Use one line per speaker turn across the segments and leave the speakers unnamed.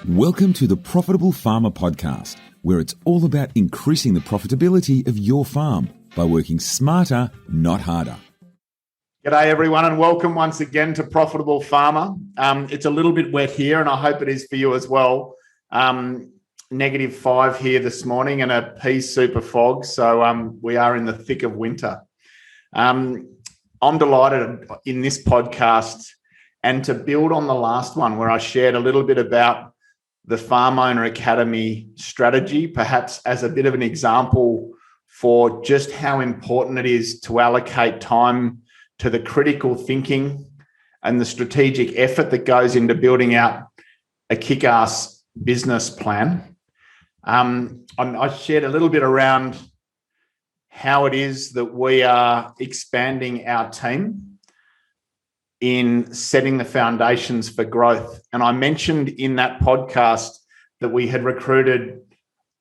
Welcome to the Profitable Farmer Podcast, where it's all about increasing the profitability of your farm by working smarter, not harder.
G'day everyone, and welcome once again to Profitable Farmer. It's a little bit wet here, and I hope it is for you as well. -5 here this morning and a pea super fog, so we are in the thick of winter. I'm delighted in this podcast and to build on the last one where I shared a little bit about the Farm Owner Academy strategy, perhaps as a bit of an example for just how important it is to allocate time to the critical thinking and the strategic effort that goes into building out a kick-ass business plan. I shared a little bit around how it is that we are expanding our team in setting the foundations for growth. And I mentioned in that podcast that we had recruited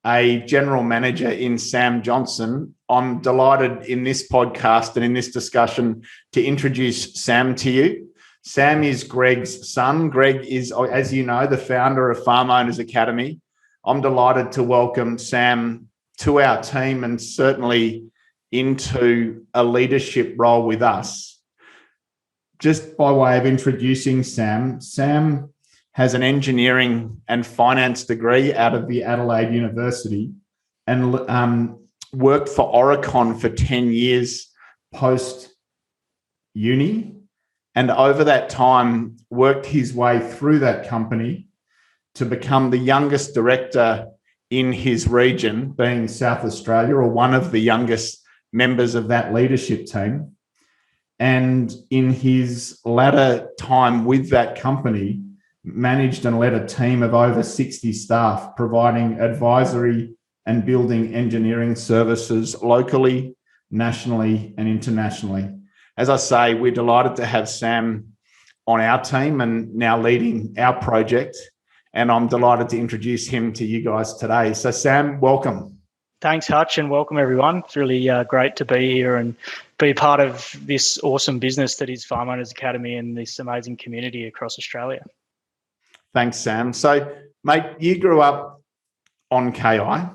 a general manager in Sam Johnsson. I'm delighted in this podcast and in this discussion to introduce Sam to you. Sam is Greg's son. Greg is, as you know, the founder of Farm Owners Academy. I'm delighted to welcome Sam to our team and certainly into a leadership role with us. Just by way of introducing Sam, Sam has an engineering and finance degree out of the Adelaide University and worked for Aurecon for 10 years post-uni, and over that time worked his way through that company to become the youngest director in his region, being South Australia, or one of the youngest members of that leadership team. And in his latter time with that company, managed and led a team of over 60 staff, providing advisory and building engineering services locally, nationally, and internationally. As I say, we're delighted to have Sam on our team and now leading our project. And I'm delighted to introduce him to you guys today. So Sam, welcome.
Thanks, Hutch, and welcome everyone. It's really great to be here and be part of this awesome business that is Farm Owners Academy and this amazing community across Australia.
Thanks, Sam. So, mate, you grew up on KI,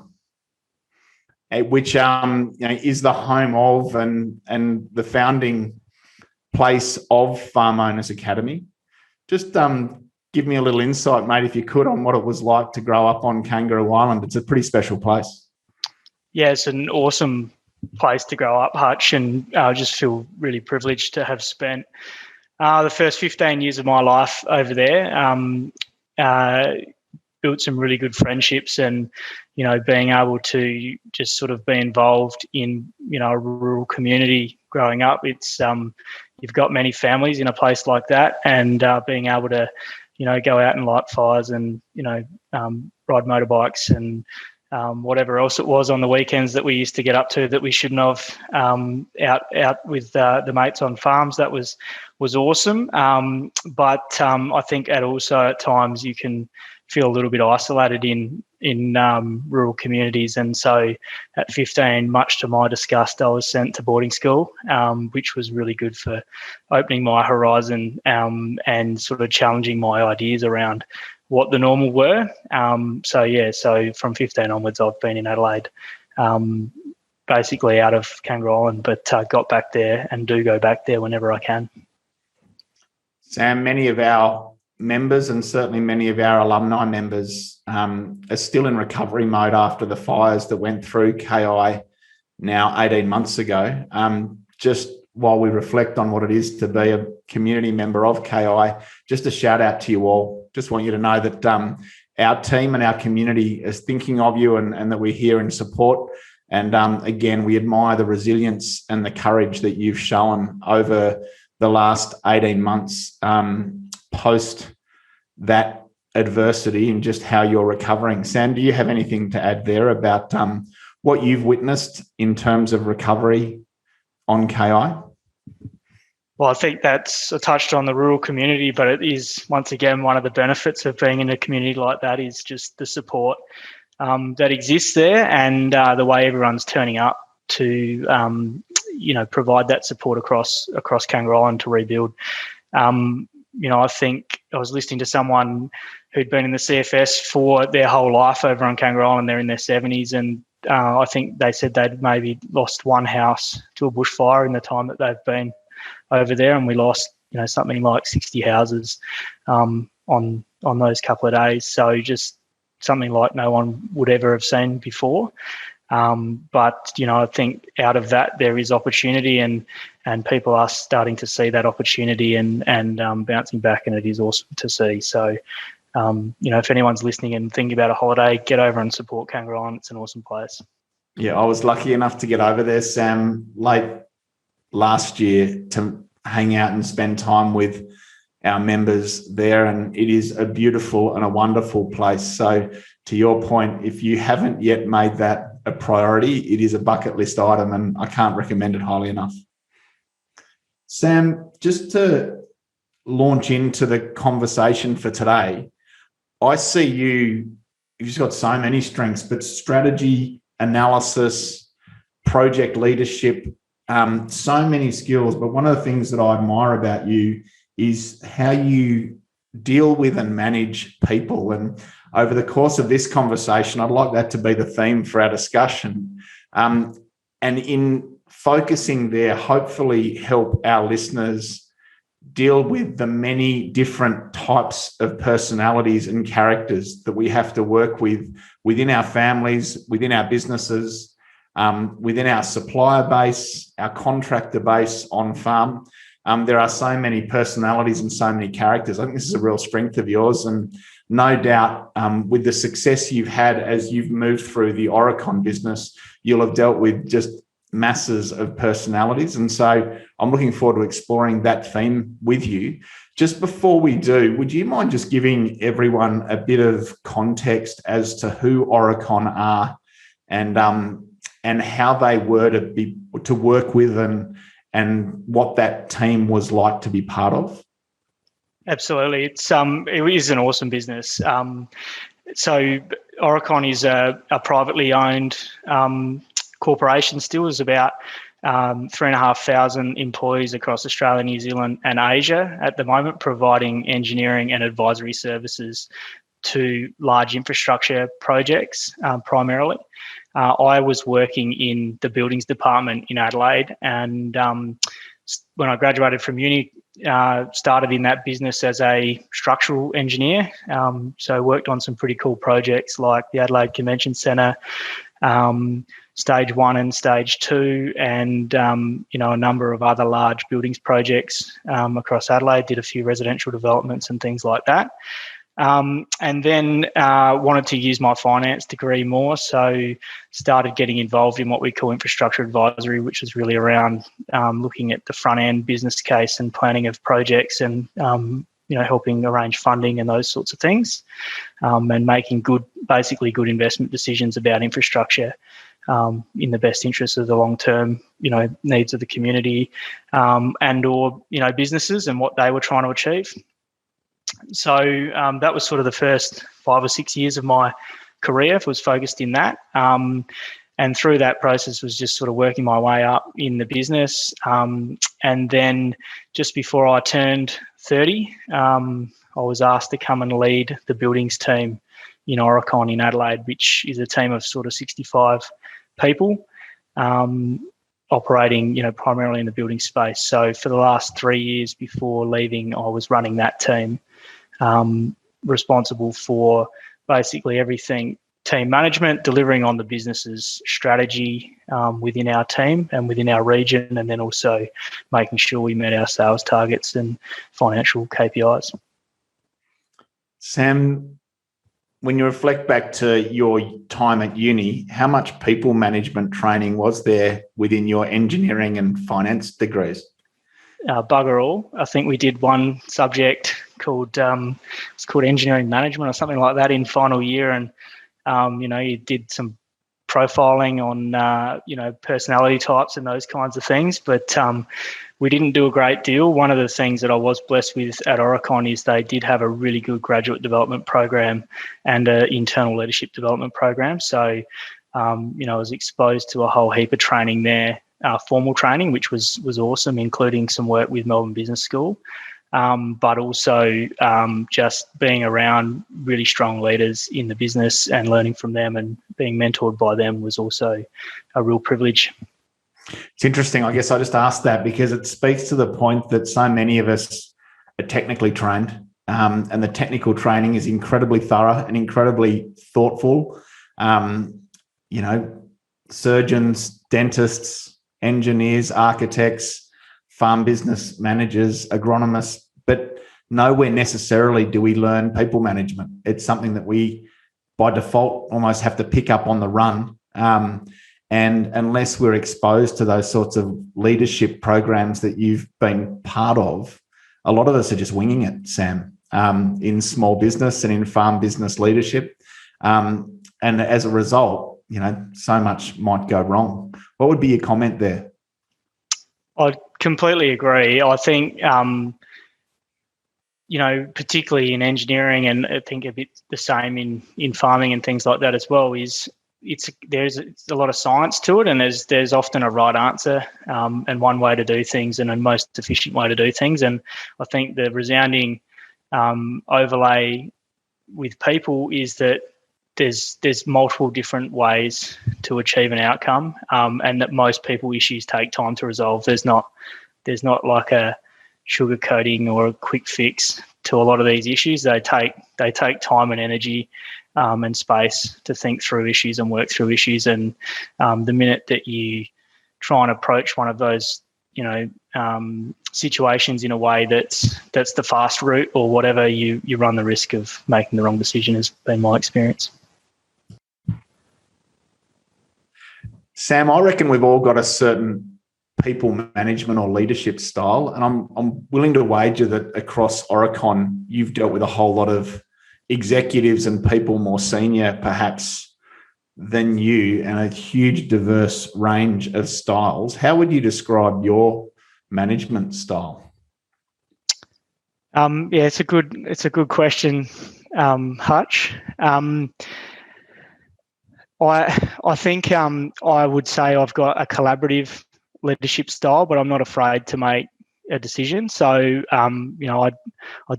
which is the home of and the founding place of Farm Owners Academy. Just give me a little insight, mate, if you could, on what it was like to grow up on Kangaroo Island. It's a pretty special place.
Yeah, it's an awesome place to grow up, Hutch, and I just feel really privileged to have spent the first 15 years of my life over there. Built some really good friendships, and being able to just sort of be involved in a rural community growing up. It's you've got many families in a place like that, and being able to go out and light fires and ride motorbikes and whatever else it was on the weekends that we used to get up to that we shouldn't have, out with the mates on farms. That was awesome. But I think at times you can feel a little bit isolated in rural communities. And so at 15, much to my disgust, I was sent to boarding school, which was really good for opening my horizon and sort of challenging my ideas around what the normal were. So from 15 onwards, I've been in Adelaide, basically out of Kangaroo Island, but got back there and do go back there whenever I can.
Sam, many of our members and certainly many of our alumni members are still in recovery mode after the fires that went through KI now 18 months ago. Just while we reflect on what it is to be a community member of KI, just a shout out to you all. Just want you to know that our team and our community is thinking of you and that we're here in support. And again, we admire the resilience and the courage that you've shown over the last 18 months post that adversity and just how you're recovering. Sam, do you have anything to add there about what you've witnessed in terms of recovery on KI?
Well, I think that's touched on the rural community, but it is, once again, one of the benefits of being in a community like that is just the support that exists there and the way everyone's turning up to, provide that support across Kangaroo Island to rebuild. I think I was listening to someone who'd been in the CFS for their whole life over on Kangaroo Island. They're in their 70s, and I think they said they'd maybe lost one house to a bushfire in the time that they've been over there, and we lost, something like 60 houses on those couple of days. So just something like no one would ever have seen before. But I think out of that there is opportunity, and people are starting to see that opportunity and bouncing back, and it is awesome to see. So, if anyone's listening and thinking about a holiday, get over and support Kangaroo Island. It's an awesome place.
Yeah, I was lucky enough to get over there, Sam, late last year to hang out and spend time with our members there, and it is a beautiful and a wonderful place. So to your point, if you haven't yet made that a priority, it is a bucket list item, and I can't recommend it highly enough. Sam, just to launch into the conversation for today, I see you've just got so many strengths, but strategy, analysis, project leadership, so many skills. But one of the things that I admire about you is how you deal with and manage people. And over the course of this conversation, I'd like that to be the theme for our discussion. And in focusing there, hopefully help our listeners deal with the many different types of personalities and characters that we have to work with within our families, within our businesses, within our supplier base, our contractor base on farm. There are so many personalities and so many characters. I think this is a real strength of yours, and no doubt with the success you've had as you've moved through the Aurecon business, you'll have dealt with just masses of personalities. And so I'm looking forward to exploring that theme with you. Just before we do, would you mind just giving everyone a bit of context as to who Oracon are and how they were to work with and what that team was like to be part of?
Absolutely. It is an awesome business. So Oracon is a privately owned corporation still. Is about 3,500 employees across Australia, New Zealand and Asia at the moment, providing engineering and advisory services to large infrastructure projects primarily. I was working in the buildings department in Adelaide, and when I graduated from uni, started in that business as a structural engineer. So worked on some pretty cool projects like the Adelaide Convention Centre, Stage 1 and Stage 2, and a number of other large buildings projects across Adelaide. Did a few residential developments and things like that. And then wanted to use my finance degree more, so started getting involved in what we call infrastructure advisory, which is really around looking at the front end business case and planning of projects, and helping arrange funding and those sorts of things, and making good investment decisions about infrastructure in the best interest of the long term needs of the community and or businesses and what they were trying to achieve. So that was sort of the first 5 or 6 years of my career, was focused in that. And through that process was just sort of working my way up in the business. And then just before I turned 30, I was asked to come and lead the buildings team in Aurecon in Adelaide, which is a team of sort of 65 people operating, primarily in the building space. So for the last 3 years before leaving, I was running that team, responsible for basically everything team management, delivering on the business's strategy within our team and within our region, and then also making sure we met our sales targets and financial KPIs.
Sam, when you reflect back to your time at uni, how much people management training was there within your engineering and finance degrees?
Bugger all. I think we did one subject called it's called engineering management or something like that in final year, and you did some profiling on personality types and those kinds of things, but we didn't do a great deal. One of the things that I was blessed with at Aurecon is they did have a really good graduate development program and an internal leadership development program. So I was exposed to a whole heap of training there, formal training, which was awesome, including some work with Melbourne Business School. but also just being around really strong leaders in the business and learning from them and being mentored by them was also a real privilege.
It's interesting. I guess I just asked that because it speaks to the point that so many of us are technically trained, and the technical training is incredibly thorough and incredibly thoughtful. Surgeons, dentists, engineers, architects, farm business managers, agronomists, but nowhere necessarily do we learn people management. It's something that we, by default, almost have to pick up on the run. And unless we're exposed to those sorts of leadership programs that you've been part of, a lot of us are just winging it, Sam, in small business and in farm business leadership. And as a result, so much might go wrong. What would be your comment there?
I completely agree. I think, particularly in engineering, and I think a bit the same in farming and things like that as well, there's a lot of science to it, and there's often a right answer and one way to do things and a most efficient way to do things. And I think the resounding overlay with people is that there's multiple different ways to achieve an outcome, and that most people issues take time to resolve. There's not like a sugarcoating or a quick fix to a lot of these issues. They take time and energy and space to think through issues and work through issues. And the minute that you try and approach one of those, situations in a way that's the fast route or whatever, you run the risk of making the wrong decision, has been my experience.
Sam, I reckon we've all got a certain people management or leadership style, and I'm willing to wager that across Aurecon, you've dealt with a whole lot of executives and people more senior, perhaps, than you, and a huge diverse range of styles. How would you describe your management style?
It's a good question, Hutch. I think I would say I've got a collaborative leadership style, but I'm not afraid to make a decision. So, I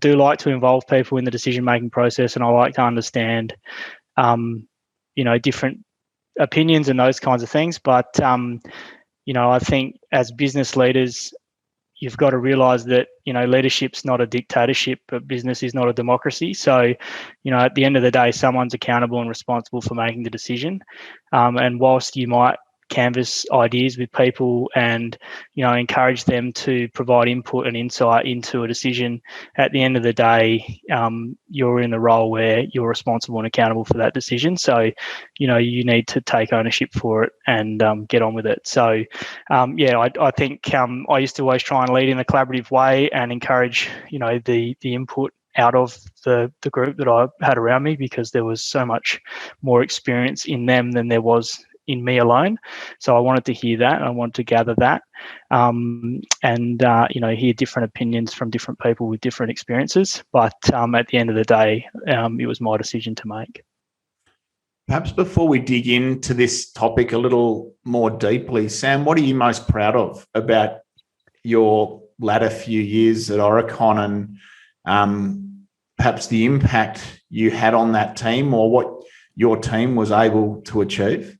do like to involve people in the decision-making process, and I like to understand, different opinions and those kinds of things. But, I think as business leaders, you've got to realise that, leadership's not a dictatorship, but business is not a democracy. So, at the end of the day, someone's accountable and responsible for making the decision. And whilst you might canvas ideas with people and, encourage them to provide input and insight into a decision, at the end of the day, you're in the role where you're responsible and accountable for that decision. So, you need to take ownership for it and get on with it. So, I think I used to always try and lead in a collaborative way and encourage, the input out of the group that I had around me, because there was so much more experience in them than there was in me alone. So I wanted to hear that, and I wanted to gather that, and hear different opinions from different people with different experiences. But at the end of the day, it was my decision to make.
Perhaps before we dig into this topic a little more deeply, Sam, what are you most proud of about your latter few years at Aurecon, and perhaps the impact you had on that team, or what your team was able to achieve?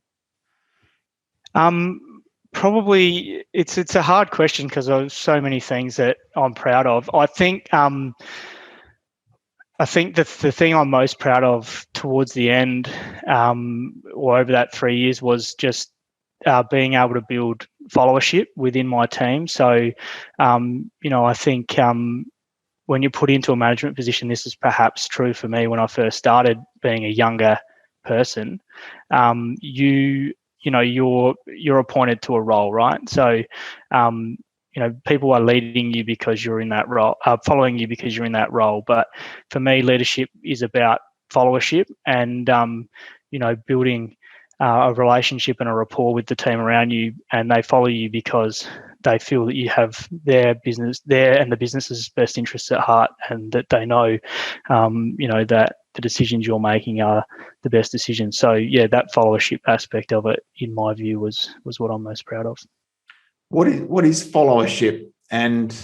Probably it's a hard question because there's so many things that I'm proud of. I think that the thing I'm most proud of towards the end, or over that 3 years, was just being able to build followership within my team. So, I think when you're put into a management position, this is perhaps true for me when I first started being a younger person. You're appointed to a role, right? So, people are leading you because you're in that role, following you because you're in that role. But for me, leadership is about followership and, building a relationship and a rapport with the team around you, and they follow you because they feel that you have their business there and the business's best interests at heart, and that they know, that the decisions you're making are the best decisions. So that followership aspect of it, in my view, was what I'm most proud of.
What is followership? And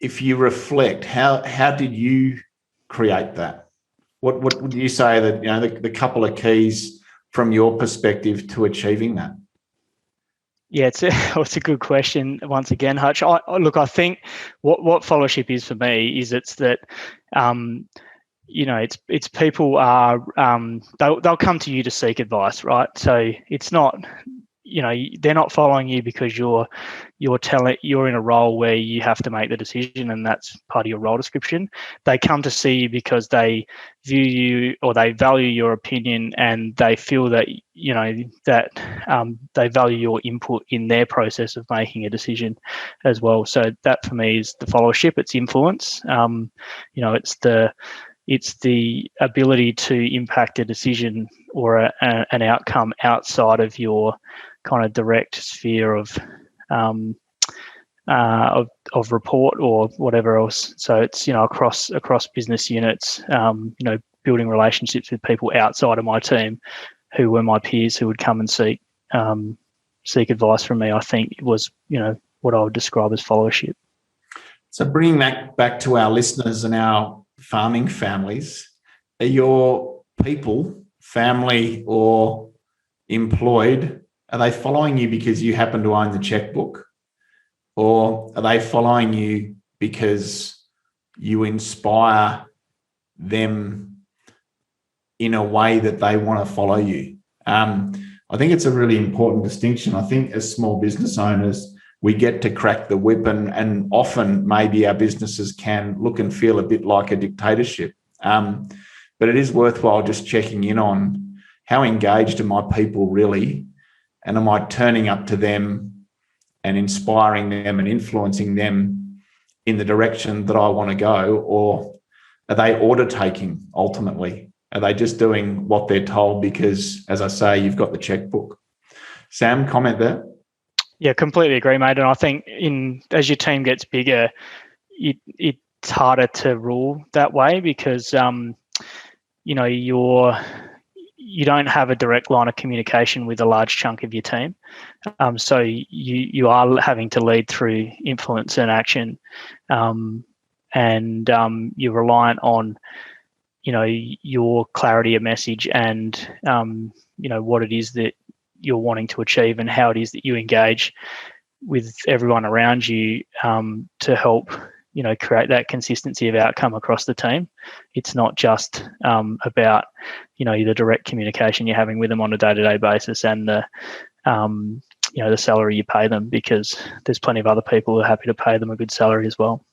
if you reflect, how did you create that? What would you say that, the couple of keys from your perspective to achieving that?
Yeah, it's a good question once again, Hutch. I think what followership is for me is it's that, it's people are they'll come to you to seek advice, right? So it's not, they're not following you because you're in a role where you have to make the decision and that's part of your role description. They come to see you because they view you or they value your opinion and they feel that they value your input in their process of making a decision as well. So that for me is the followership. It's influence. It's the ability to impact a decision or an outcome outside of your kind of direct sphere of report or whatever else. So it's across business units, building relationships with people outside of my team who were my peers who would come and seek advice from me. I think was what I would describe as followership.
So bringing that back to our listeners and our farming families, are your people, family or employed, are they following you because you happen to own the checkbook? Or are they following you because you inspire them in a way that they want to follow you? I think it's a really important distinction. I think as small business owners, we get to crack the whip and often maybe our businesses can look and feel a bit like a dictatorship. But it is worthwhile just checking in on how engaged are my people really, and am I turning up to them and inspiring them and influencing them in the direction that I want to go, or are they order taking ultimately? Are they just doing what they're told because, as I say, you've got the checkbook? Sam, comment there?
Yeah, completely agree, mate. And I think as your team gets bigger, it's harder to rule that way because you don't have a direct line of communication with a large chunk of your team. So you are having to lead through influence and action, and you're reliant on your clarity of message and what it is that you're wanting to achieve and how it is that you engage with everyone around you to help create that consistency of outcome across the team. It's not just about the direct communication you're having with them on a day-to-day basis and the salary you pay them, because there's plenty of other people who are happy to pay them a good salary as well.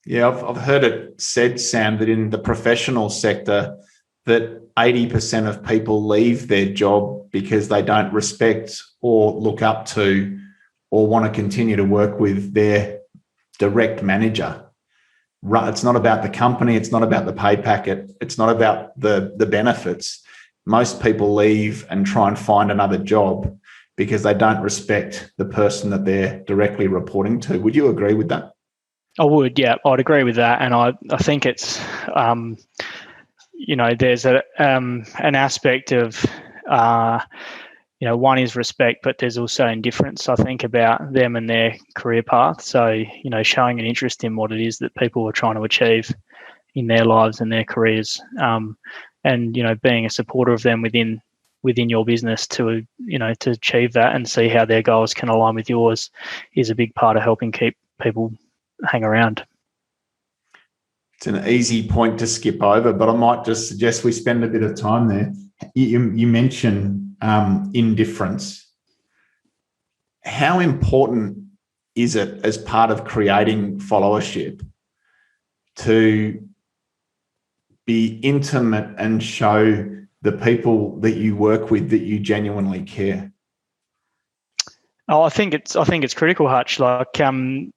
Yeah, I've heard it said, Sam, that in the professional sector that 80% of people leave their job because they don't respect or look up to or want to continue to work with their direct manager. It's not about the company. It's not about the pay packet. It's not about the benefits. Most people leave and try and find another job because they don't respect the person that they're directly reporting to. Would you agree with that?
I would, yeah, I'd agree with that. And I think it's, there's an aspect of, one is respect, but there's also indifference, I think, about them and their career path. So, showing an interest in what it is that people are trying to achieve in their lives and their careers, and, being a supporter of them within your business to achieve that and see how their goals can align with yours is a big part of helping keep people hang around.
It's an easy point to skip over, but I might just suggest we spend a bit of time there. You mentioned indifference. How important is it as part of creating followership to be intimate and show the people that you work with that you genuinely care?
Oh, I think it's critical, Hutch. Like, particularly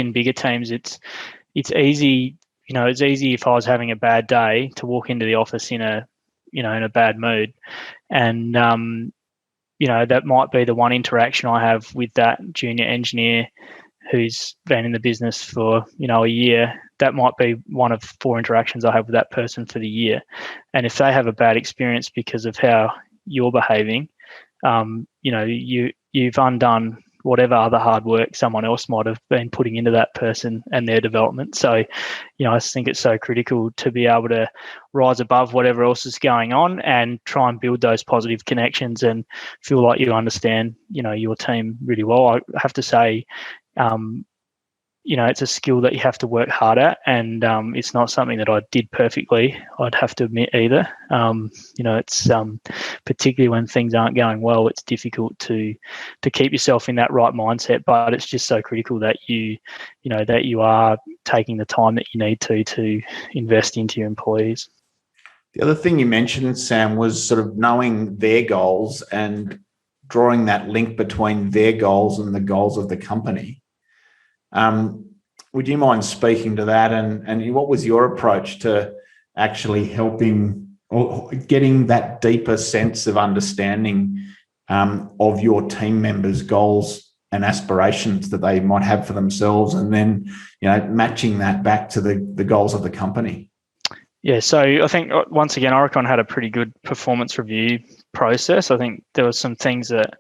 in bigger teams, it's easy. It's easy if I was having a bad day to walk into the office in a bad mood, and that might be the one interaction I have with that junior engineer who's been in the business for a year. That might be one of 4 interactions I have with that person for the year, and if they have a bad experience because of how you're behaving, you've undone whatever other hard work someone else might have been putting into that person and their development. So, I just think it's so critical to be able to rise above whatever else is going on and try and build those positive connections and feel like you understand, your team really well. I have to say, it's a skill that you have to work hard at, and it's not something that I did perfectly, I'd have to admit either. It's particularly when things aren't going well, it's difficult to keep yourself in that right mindset, but it's just so critical that you are taking the time that you need to invest into your employees.
The other thing you mentioned, Sam, was sort of knowing their goals and drawing that link between their goals and the goals of the company. Would you mind speaking to that, and what was your approach to actually helping or getting that deeper sense of understanding of your team members' goals and aspirations that they might have for themselves, and then matching that back to the goals of the company?
Yeah, so I think once again, Aurecon had a pretty good performance review process. I think there were some things that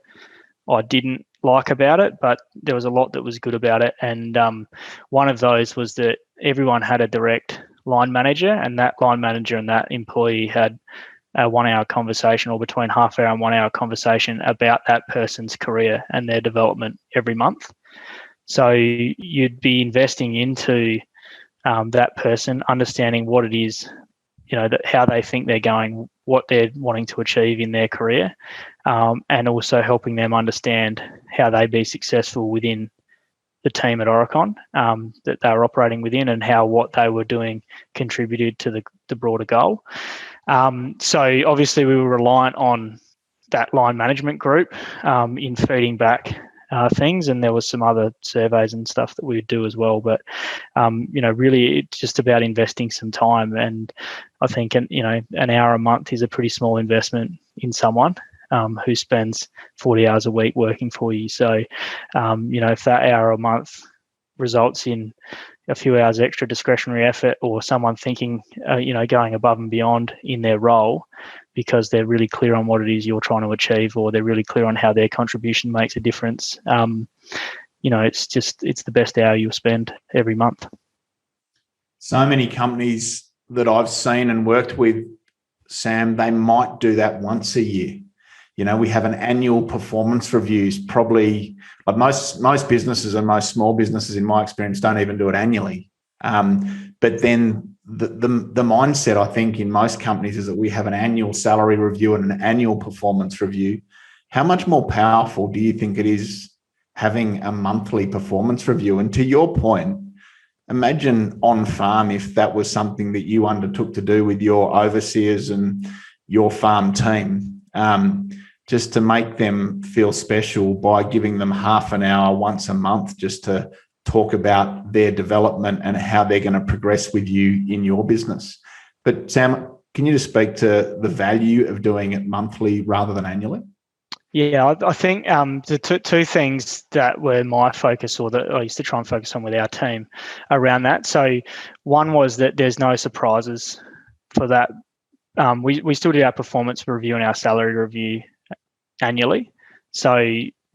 I didn't like about it, but there was a lot that was good about it. And one of those was that everyone had a direct line manager, and that line manager and that employee had a 1 hour conversation, or between half hour and 1 hour conversation about that person's career and their development every month. So you'd be investing into that person, understanding what it is, how they think they're going, what they're wanting to achieve in their career, and also helping them understand how they be successful within the team at Aurecon that they were operating within, and how what they were doing contributed to the broader goal. So obviously we were reliant on that line management group in feeding back things, and there was some other surveys and stuff that we would do as well. But really, it's just about investing some time, and I think an hour a month is a pretty small investment in someone who spends 40 hours a week working for you. So, if that hour a month results in a few hours extra discretionary effort, or someone thinking, going above and beyond in their role because they're really clear on what it is you're trying to achieve, or they're really clear on how their contribution makes a difference, it's the best hour you'll spend every month.
So many companies that I've seen and worked with, Sam, they might do that once a year. We have an annual performance reviews, probably like most businesses and most small businesses, in my experience, don't even do it annually. But then the mindset, I think, in most companies is that we have an annual salary review and an annual performance review. How much more powerful do you think it is having a monthly performance review? And to your point, imagine on farm if that was something that you undertook to do with your overseers and your farm team, just to make them feel special by giving them half an hour once a month just to talk about their development and how they're going to progress with you in your business. But Sam, can you just speak to the value of doing it monthly rather than annually?
Yeah, I think the two things that were my focus, or that I used to try and focus on with our team around that. So one was that there's no surprises for that. We still do our performance review and our salary review annually. So,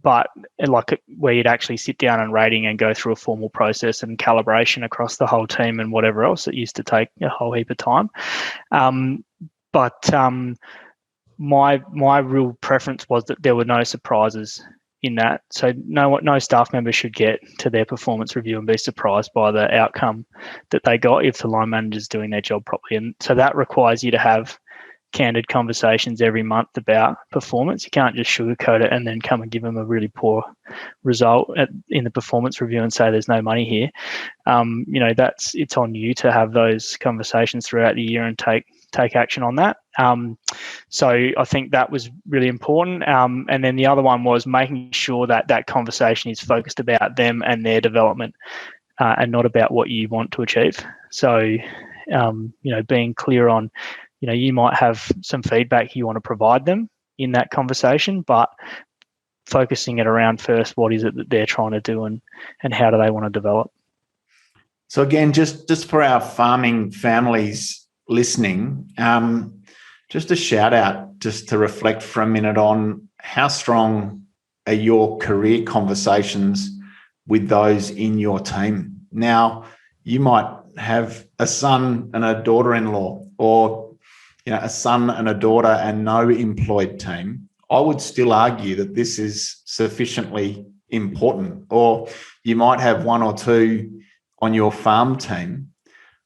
but like where you'd actually sit down and rating and go through a formal process and calibration across the whole team and whatever else, it used to take a whole heap of time. But my real preference was that there were no surprises in that. So no staff member should get to their performance review and be surprised by the outcome that they got if the line manager's doing their job properly. And so that requires you to have candid conversations every month about performance. You can't just sugarcoat it and then come and give them a really poor result in the performance review and say there's no money here. It's on you to have those conversations throughout the year and take action on that. So I think that was really important. And then the other one was making sure that conversation is focused about them and their development, and not about what you want to achieve. So, being clear on, you might have some feedback you want to provide them in that conversation, but focusing it around first, what is it that they're trying to do and how do they want to develop?
So again, just for our farming families listening, just a shout out just to reflect for a minute on how strong are your career conversations with those in your team? Now, you might have a son and a daughter-in-law, or a son and a daughter and no employed team. I would still argue that this is sufficiently important. Or you might have one or two on your farm team.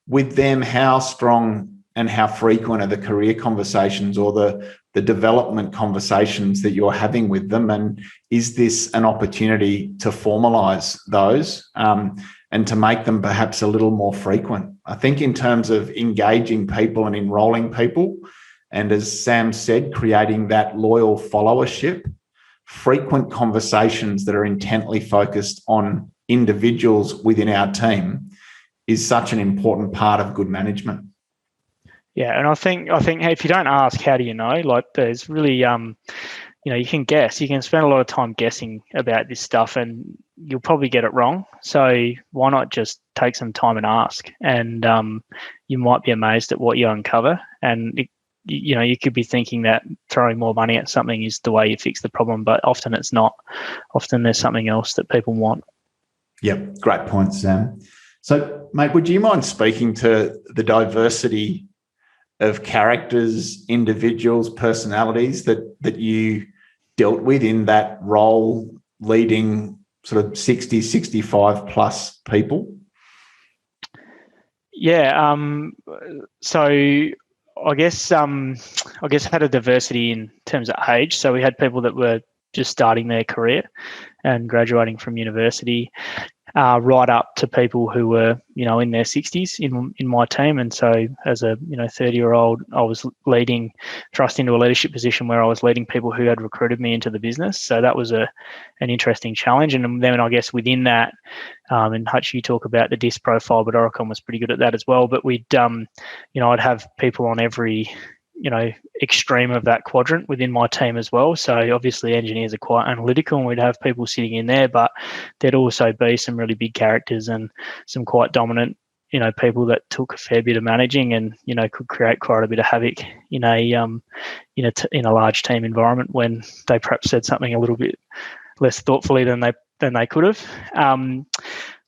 With them, how strong and how frequent are the career conversations or the development conversations that you're having with them? And is this an opportunity to formalise those and to make them perhaps a little more frequent? I think in terms of engaging people and enrolling people, and as Sam said, creating that loyal followership, frequent conversations that are intently focused on individuals within our team is such an important part of good management.
Yeah, and I think hey, if you don't ask, how do you know? Like, there's really you can guess. You can spend a lot of time guessing about this stuff, and you'll probably get it wrong. So why not just take some time and ask? And you might be amazed at what you uncover. And you could be thinking that throwing more money at something is the way you fix the problem, but often it's not. Often there's something else that people want.
Yep, great point, Sam. So, mate, would you mind speaking to the diversity of characters, individuals, personalities that you dealt with in that role, leading sort of 60, 65 plus people?
Yeah. So I guess had a diversity in terms of age. So we had people that were just starting their career and graduating from university, right up to people who were, in their 60s in my team. And so as a, 30-year-old, I was thrust into a leadership position where I was leading people who had recruited me into the business. So that was an interesting challenge. And then I guess within that, and Hutch, you talk about the DISC profile, but Aurecon was pretty good at that as well. But we'd, I'd have people on every, extreme of that quadrant within my team as well. So obviously engineers are quite analytical, and we'd have people sitting in there, but there'd also be some really big characters and some quite dominant, people that took a fair bit of managing and, could create quite a bit of havoc in a large team environment when they perhaps said something a little bit less thoughtfully than they could have.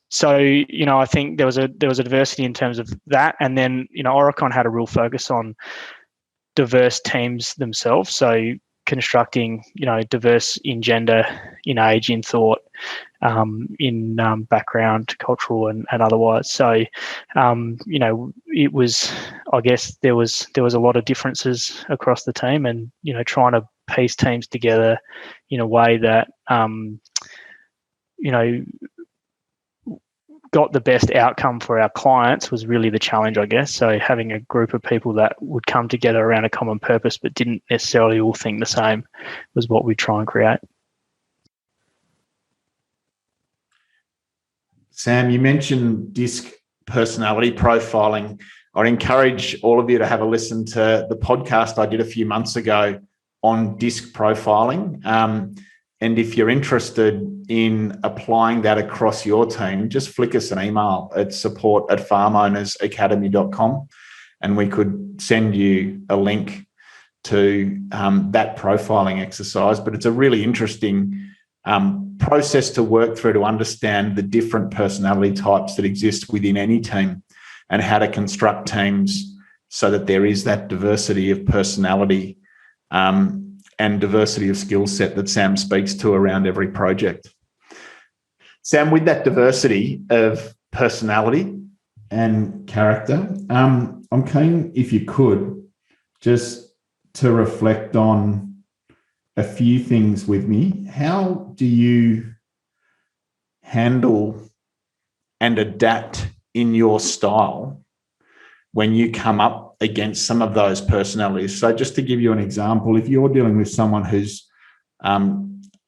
So, I think there was a diversity in terms of that. And then, Aurecon had a real focus on diverse teams themselves. So constructing, diverse in gender, in age, in thought, in background, cultural and otherwise. So, it was, I guess there was a lot of differences across the team, and, trying to piece teams together in a way that, got the best outcome for our clients was really the challenge, I guess. So having a group of people that would come together around a common purpose but didn't necessarily all think the same was what we try and create.
Sam, you mentioned DISC personality profiling. I'd encourage all of you to have a listen to the podcast I did a few months ago on DISC profiling. And if you're interested in applying that across your team, just flick us an email at support@farmownersacademy.com, and we could send you a link to that profiling exercise. But it's a really interesting process to work through to understand the different personality types that exist within any team and how to construct teams so that there is that diversity of personality and diversity of skill set that Sam speaks to around every project. Sam, with that diversity of personality and character, I'm keen, if you could, just to reflect on a few things with me. How do you handle and adapt in your style when you come up against some of those personalities? So just to give you an example, if you're dealing with someone who's a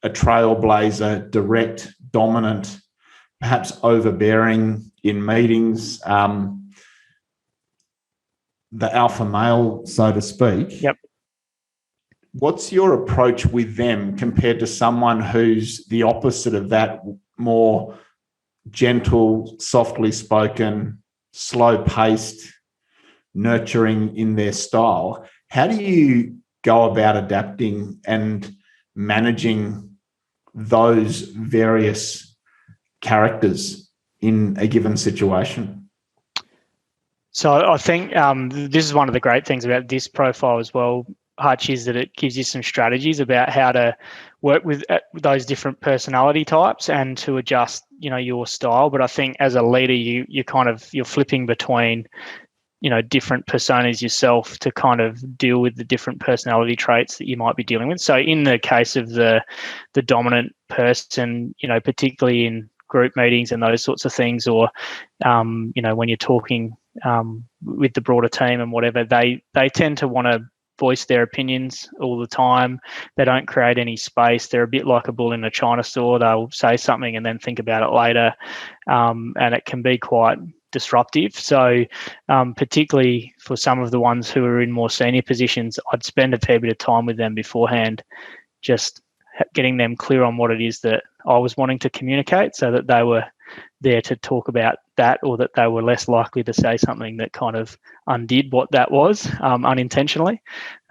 trailblazer, direct, dominant, perhaps overbearing in meetings, the alpha male, so to speak.
Yep.
What's your approach with them compared to someone who's the opposite of that, more gentle, softly spoken, slow-paced, nurturing in their style? How do you go about adapting and managing those various characters in a given situation?
So I think this is one of the great things about this profile as well, Hutch, is that it gives you some strategies about how to work with those different personality types and to adjust, your style. But I think as a leader, you're flipping between, different personas yourself to kind of deal with the different personality traits that you might be dealing with. So in the case of the dominant person, particularly in group meetings and those sorts of things, or when you're talking with the broader team and whatever, they tend to want to voice their opinions all the time. They don't create any space. They're a bit like a bull in a china store. They'll say something and then think about it later, and it can be quite disruptive. So particularly for some of the ones who are in more senior positions, I'd spend a fair bit of time with them beforehand, just getting them clear on what it is that I was wanting to communicate, so that they were there to talk about that, or that they were less likely to say something that kind of undid what that was unintentionally.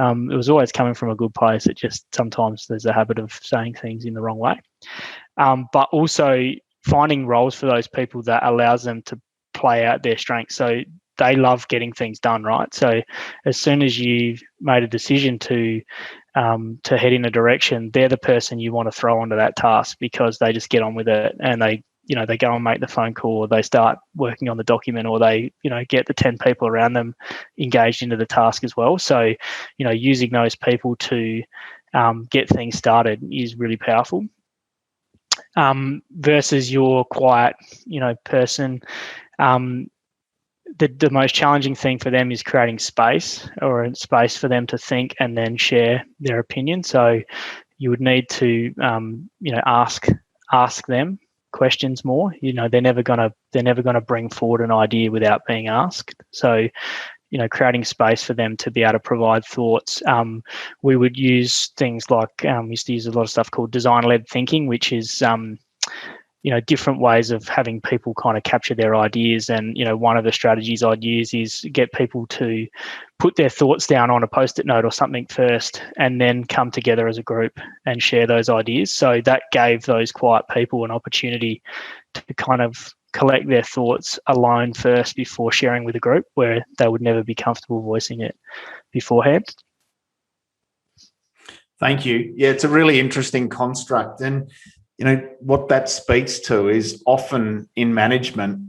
It was always coming from a good place. It just sometimes there's a habit of saying things in the wrong way. But also finding roles for those people that allows them to play out their strengths. So they love getting things done, right? So as soon as you've made a decision to head in a direction, they're the person you want to throw onto that task, because they just get on with it, and they go and make the phone call, or they start working on the document, or they, get the 10 people around them engaged into the task as well. So, using those people to get things started is really powerful. Versus your quiet, person, the most challenging thing for them is creating space, or a space for them to think and then share their opinion. So you would need to, ask them questions more. They're never gonna bring forward an idea without being asked. So, creating space for them to be able to provide thoughts. We would use things like, we used to use a lot of stuff called design-led thinking, which is, different ways of having people kind of capture their ideas. And, one of the strategies I'd use is get people to put their thoughts down on a Post-it note or something first, and then come together as a group and share those ideas. So that gave those quiet people an opportunity to kind of collect their thoughts alone first before sharing with a group, where they would never be comfortable voicing it beforehand.
Thank you. Yeah, it's a really interesting construct. And, what that speaks to is often in management,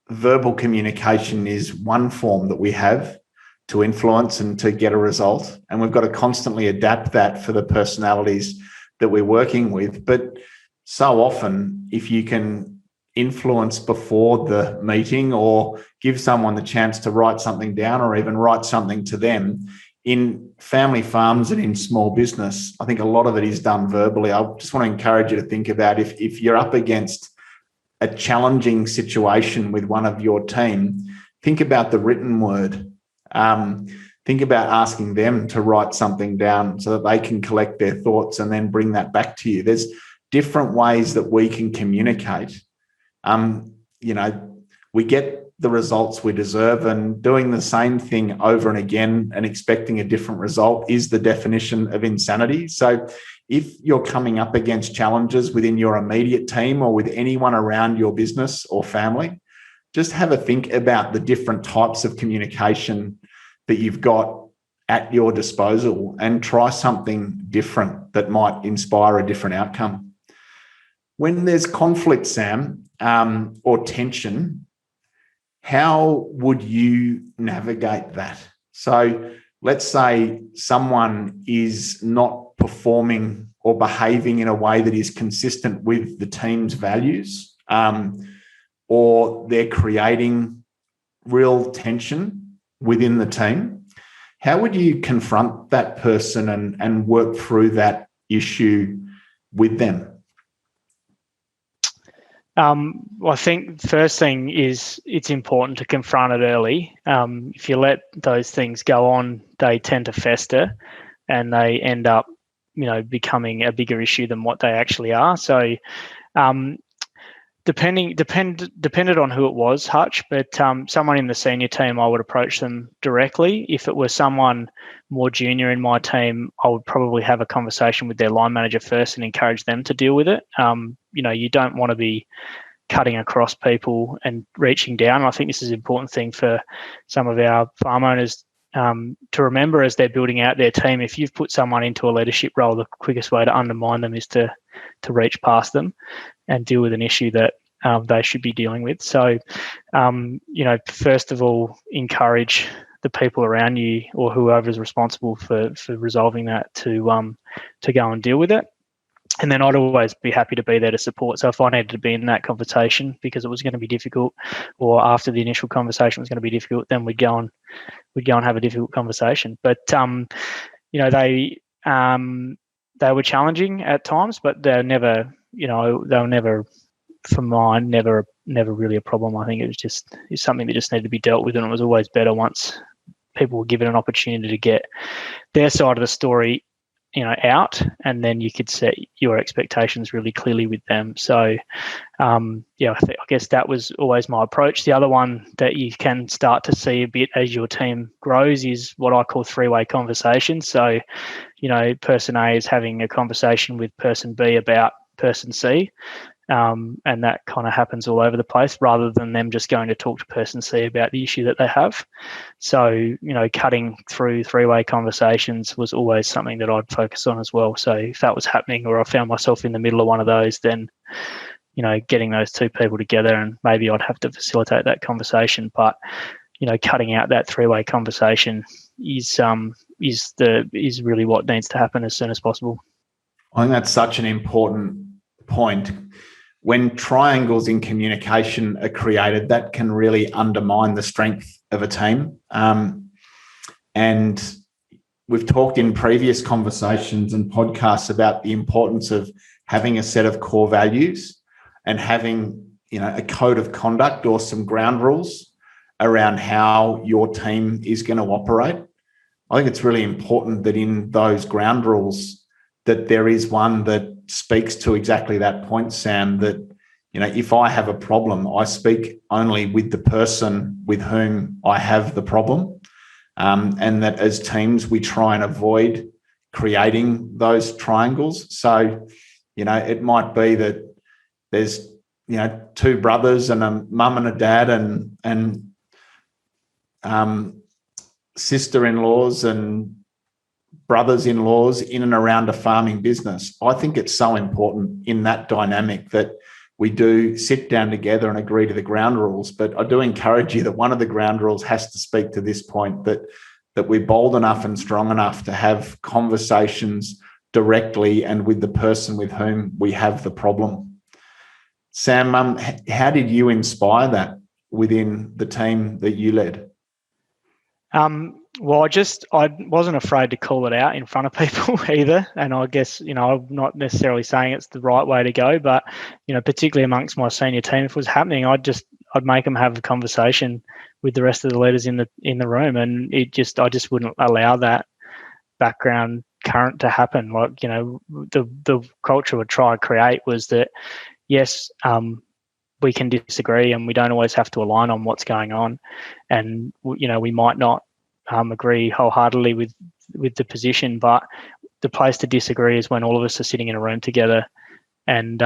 verbal communication is one form that we have to influence and to get a result. And we've got to constantly adapt that for the personalities that we're working with. But so often, if you can influence before the meeting, or give someone the chance to write something down, or even write something to them, in family farms and in small business, I think a lot of it is done verbally. I just want to encourage you to think about, if you're up against a challenging situation with one of your team, think about the written word. Think about asking them to write something down so that they can collect their thoughts and then bring that back to you. There's different ways that we can communicate. We get the results we deserve, and doing the same thing over and again and expecting a different result is the definition of insanity. So if you're coming up against challenges within your immediate team, or with anyone around your business or family, just have a think about the different types of communication that you've got at your disposal, and try something different that might inspire a different outcome. When there's conflict, Sam, or tension, how would you navigate that? So let's say someone is not performing or behaving in a way that is consistent with the team's values, or they're creating real tension within the team. How would you confront that person and work through that issue with them?
I think the first thing is it's important to confront it early. If you let those things go on, they tend to fester, and they end up, becoming a bigger issue than what they actually are. So Depended on who it was, Hutch, but someone in the senior team, I would approach them directly. If it was someone more junior in my team, I would probably have a conversation with their line manager first and encourage them to deal with it. You don't want to be cutting across people and reaching down. I think this is an important thing for some of our farm owners to remember as they're building out their team. If you've put someone into a leadership role, the quickest way to undermine them is to reach past them and deal with an issue that they should be dealing with. So, first of all, encourage the people around you or whoever is responsible for resolving that to go and deal with it. And then I'd always be happy to be there to support. So if I needed to be in that conversation because it was going to be difficult, or after the initial conversation was going to be difficult, then we'd go and have a difficult conversation. But they were challenging at times, but they were never, for mine, never really a problem. I think it's something that just needed to be dealt with, and it was always better once people were given an opportunity to get their side of the story out, and then you could set your expectations really clearly with them. So, I guess that was always my approach. The other one that you can start to see a bit as your team grows is what I call three-way conversations. So, person A is having a conversation with person B about person C, and that kind of happens all over the place rather than them just going to talk to person C about the issue that they have. So, cutting through three-way conversations was always something that I'd focus on as well. So if that was happening or I found myself in the middle of one of those, then, getting those two people together, and maybe I'd have to facilitate that conversation. But, cutting out that three-way conversation is really what needs to happen as soon as possible.
I think that's such an important point. When triangles in communication are created, that can really undermine the strength of a team. And we've talked in previous conversations and podcasts about the importance of having a set of core values and having, a code of conduct or some ground rules around how your team is going to operate. I think it's really important that in those ground rules that there is one that speaks to exactly that point, Sam, that, if I have a problem, I speak only with the person with whom I have the problem. And that as teams, we try and avoid creating those triangles. So, it might be that there's, two brothers and a mum and a dad and sister-in-laws and brothers-in-laws in and around a farming business. I think it's so important in that dynamic that we do sit down together and agree to the ground rules. But I do encourage you that one of the ground rules has to speak to this point, that we're bold enough and strong enough to have conversations directly and with the person with whom we have the problem. Sam, how did you inspire that within the team that you led?
Well, I wasn't afraid to call it out in front of people either. And I guess, I'm not necessarily saying it's the right way to go, but, particularly amongst my senior team, if it was happening, I'd make them have a conversation with the rest of the leaders in the room. And I just wouldn't allow that background current to happen. Like, the culture we'd try and create was that, yes, we can disagree and we don't always have to align on what's going on. And, we might not agree wholeheartedly with the position, but the place to disagree is when all of us are sitting in a room together and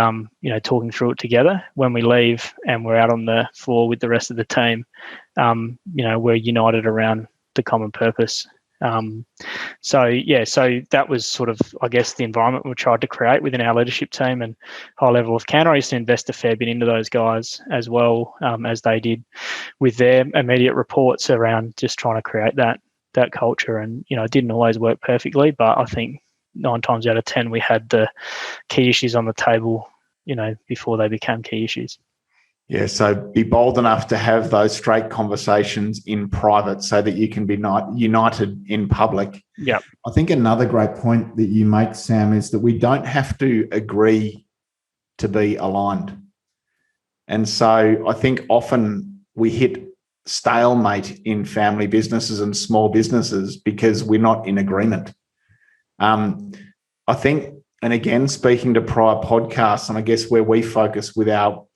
talking through it together. When we leave and we're out on the floor with the rest of the team, we're united around the common purpose. So that was sort of, I guess, the environment we tried to create within our leadership team and high level of Canada. I used to invest a fair bit into those guys as well, as they did with their immediate reports around just trying to create that culture. And, it didn't always work perfectly, but I think 9 times out of 10, we had the key issues on the table, before they became key issues.
Yeah, so be bold enough to have those straight conversations in private so that you can be united in public.
Yeah.
I think another great point that you make, Sam, is that we don't have to agree to be aligned. And so I think often we hit stalemate in family businesses and small businesses because we're not in agreement. I think, and again, speaking to prior podcasts, and I guess where we focus with our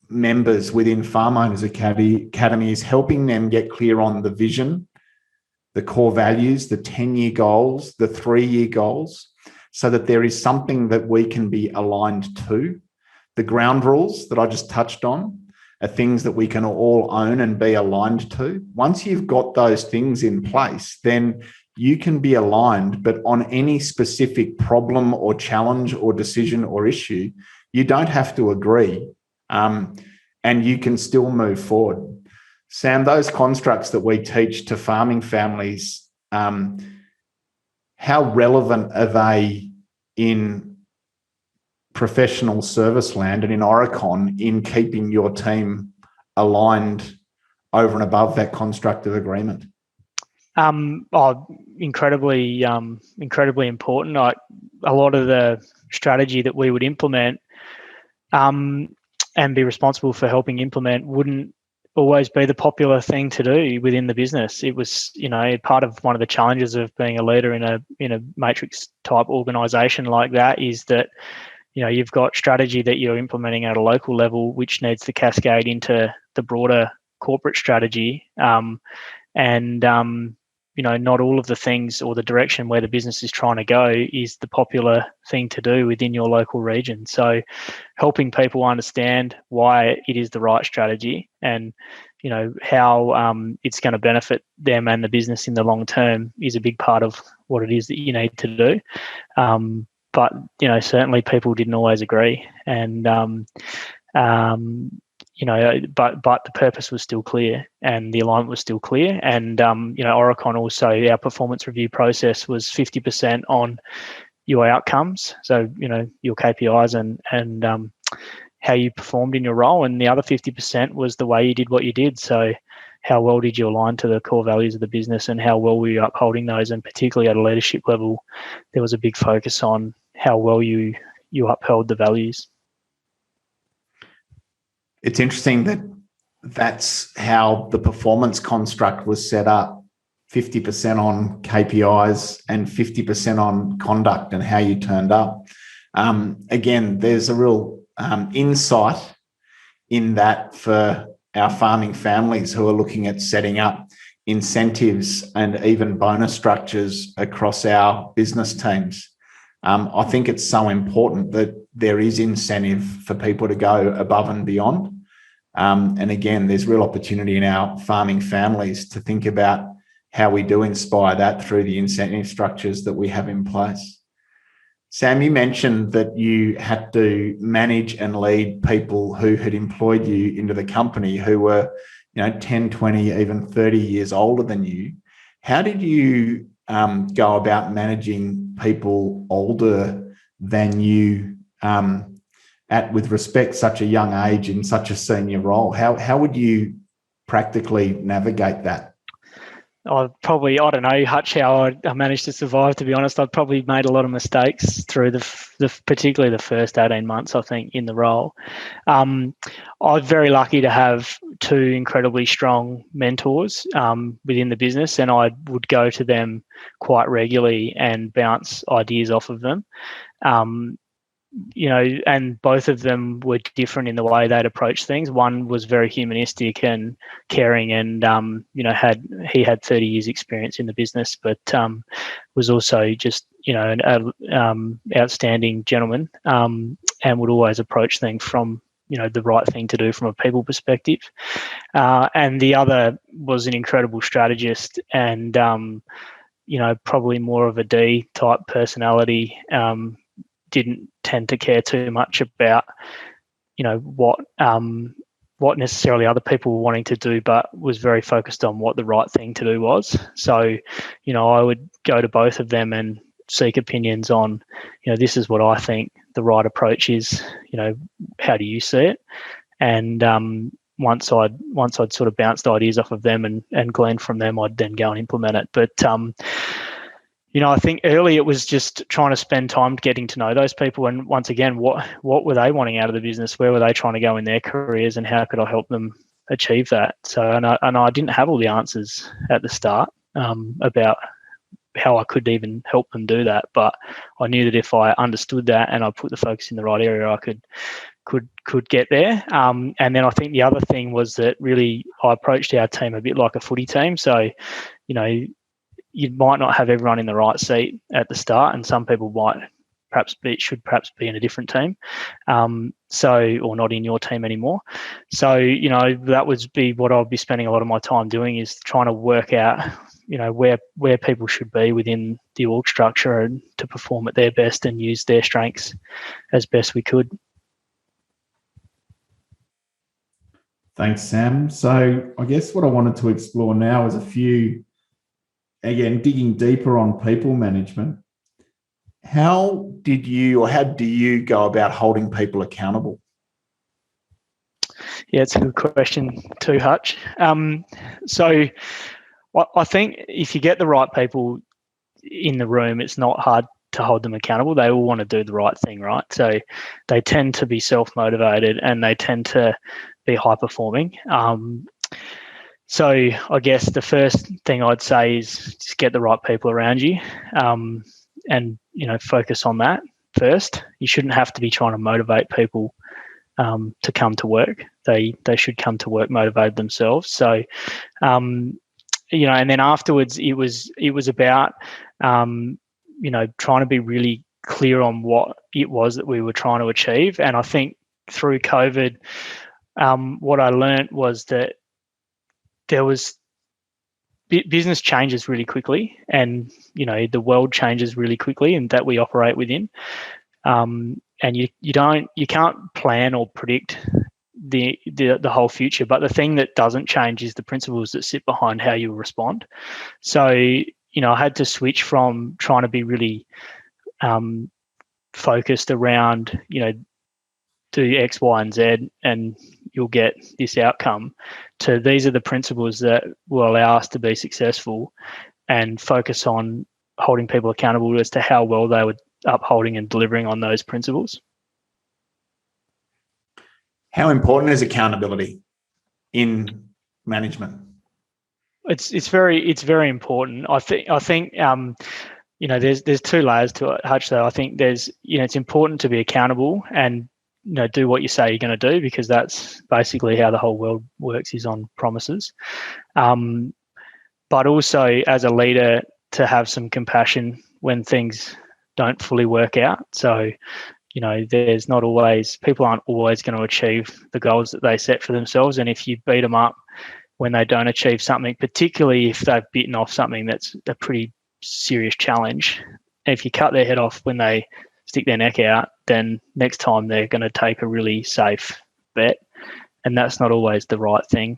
members within Farm Owners Academy is helping them get clear on the vision, the core values, the 10-year goals, the 3-year goals, so that there is something that we can be aligned to. The ground rules that I just touched on are things that we can all own and be aligned to. Once you've got those things in place, then you can be aligned, but on any specific problem or challenge or decision or issue, you don't have to agree, and you can still move forward. Sam, those constructs that we teach to farming families, how relevant are they in professional service land and in Aurecon in keeping your team aligned over and above that constructive agreement?
Incredibly important. A lot of the strategy that we would implement and be responsible for helping implement wouldn't always be the popular thing to do within the business. It was, part of one of the challenges of being a leader in a matrix type organisation like that is that, you've got strategy that you're implementing at a local level, which needs to cascade into the broader corporate strategy. Not all of the things or the direction where the business is trying to go is the popular thing to do within your local region. So helping people understand why it is the right strategy and, how it's going to benefit them and the business in the long term is a big part of what it is that you need to do. But certainly people didn't always agree. And, but the purpose was still clear and the alignment was still clear. And, Oracon also, our performance review process was 50% on your outcomes. So, your KPIs and how you performed in your role. And the other 50% was the way you did what you did. So how well did you align to the core values of the business and how well were you upholding those? And particularly at a leadership level, there was a big focus on how well you upheld the values.
It's interesting that that's how the performance construct was set up, 50% on KPIs and 50% on conduct and how you turned up. Again, there's a real insight in that for our farming families who are looking at setting up incentives and even bonus structures across our business teams. I think it's so important that there is incentive for people to go above and beyond. And again, there's real opportunity in our farming families to think about how we do inspire that through the incentive structures that we have in place. Sam, you mentioned that you had to manage and lead people who had employed you into the company who were, 10, 20, even 30 years older than you. How did you go about managing people older than you with respect such a young age in such a senior role? How would you practically navigate that?
I don't know, Hutch, how I managed to survive, to be honest. I've probably made a lot of mistakes through particularly the first 18 months, I think, in the role. I'm very lucky to have two incredibly strong mentors within the business, and I would go to them quite regularly and bounce ideas off of them. And both of them were different in the way they'd approach things. One was very humanistic and caring and, he had 30 years experience in the business, but was also just, an outstanding gentleman and would always approach things from, the right thing to do from a people perspective. And the other was an incredible strategist and, probably more of a D type personality, didn't tend to care too much about, what necessarily other people were wanting to do, but was very focused on what the right thing to do was. So, I would go to both of them and seek opinions on, this is what I think the right approach is, how do you see it? And once I'd sort of bounced ideas off of them and gleaned from them, I'd then go and implement it. But I think early it was just trying to spend time getting to know those people. And once again, what were they wanting out of the business? Where were they trying to go in their careers and how could I help them achieve that? So, and I didn't have all the answers at the start about how I could even help them do that. But I knew that if I understood that and I put the focus in the right area, I could, could get there. And then I think the other thing was that really I approached our team a bit like a footy team. So, you might not have everyone in the right seat at the start, and some people should perhaps be in a different team, or not in your team anymore. So, that would be what I'll be spending a lot of my time doing, is trying to work out, where people should be within the org structure and to perform at their best and use their strengths as best we could.
Thanks, Sam. So I guess what I wanted to explore now is a few, again, digging deeper on people management. How do you go about holding people accountable?
Yeah, it's a good question too, Hutch. So I think if you get the right people in the room, it's not hard to hold them accountable. They all want to do the right thing, right? So they tend to be self-motivated and they tend to be high-performing. So I guess the first thing I'd say is just get the right people around you, and focus on that first. You shouldn't have to be trying to motivate people to come to work. They should come to work motivated themselves. So and then afterwards it was about trying to be really clear on what it was that we were trying to achieve. And I think through COVID, what I learned was that there was business changes really quickly, and the world changes really quickly, and that we operate within. And you can't plan or predict the whole future, but the thing that doesn't change is the principles that sit behind how you respond. So I had to switch from trying to be really focused around do X, Y, and Z, and you'll get this outcome, to these are the principles that will allow us to be successful, and focus on holding people accountable as to how well they were upholding and delivering on those principles.
How important is accountability in management?
It's very important. I think there's two layers to it, Hutch. Though I think there's it's important to be accountable and do what you say you're going to do, because that's basically how the whole world works, is on promises. But also as a leader, to have some compassion when things don't fully work out. So, there's not always, people aren't always going to achieve the goals that they set for themselves. And if you beat them up when they don't achieve something, particularly if they've bitten off something that's a pretty serious challenge, if you cut their head off when they stick their neck out, then next time they're going to take a really safe bet, and that's not always the right thing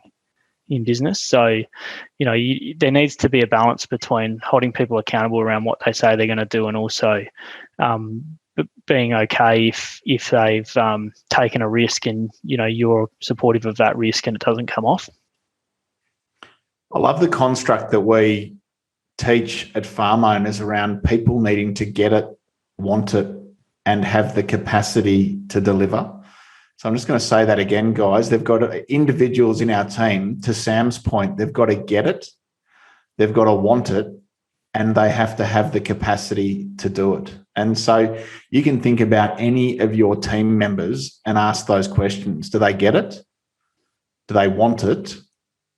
in business. So, there needs to be a balance between holding people accountable around what they say they're going to do, and also being okay if they've taken a risk and you're supportive of that risk and it doesn't come off.
I love the construct that we teach at farm owners around people needing to get it, want it, and have the capacity to deliver. So I'm just going to say that again, guys. They've got individuals in our team, to Sam's point, they've got to get it, they've got to want it, and they have to have the capacity to do it. And so you can think about any of your team members and ask those questions. Do they get it? Do they want it?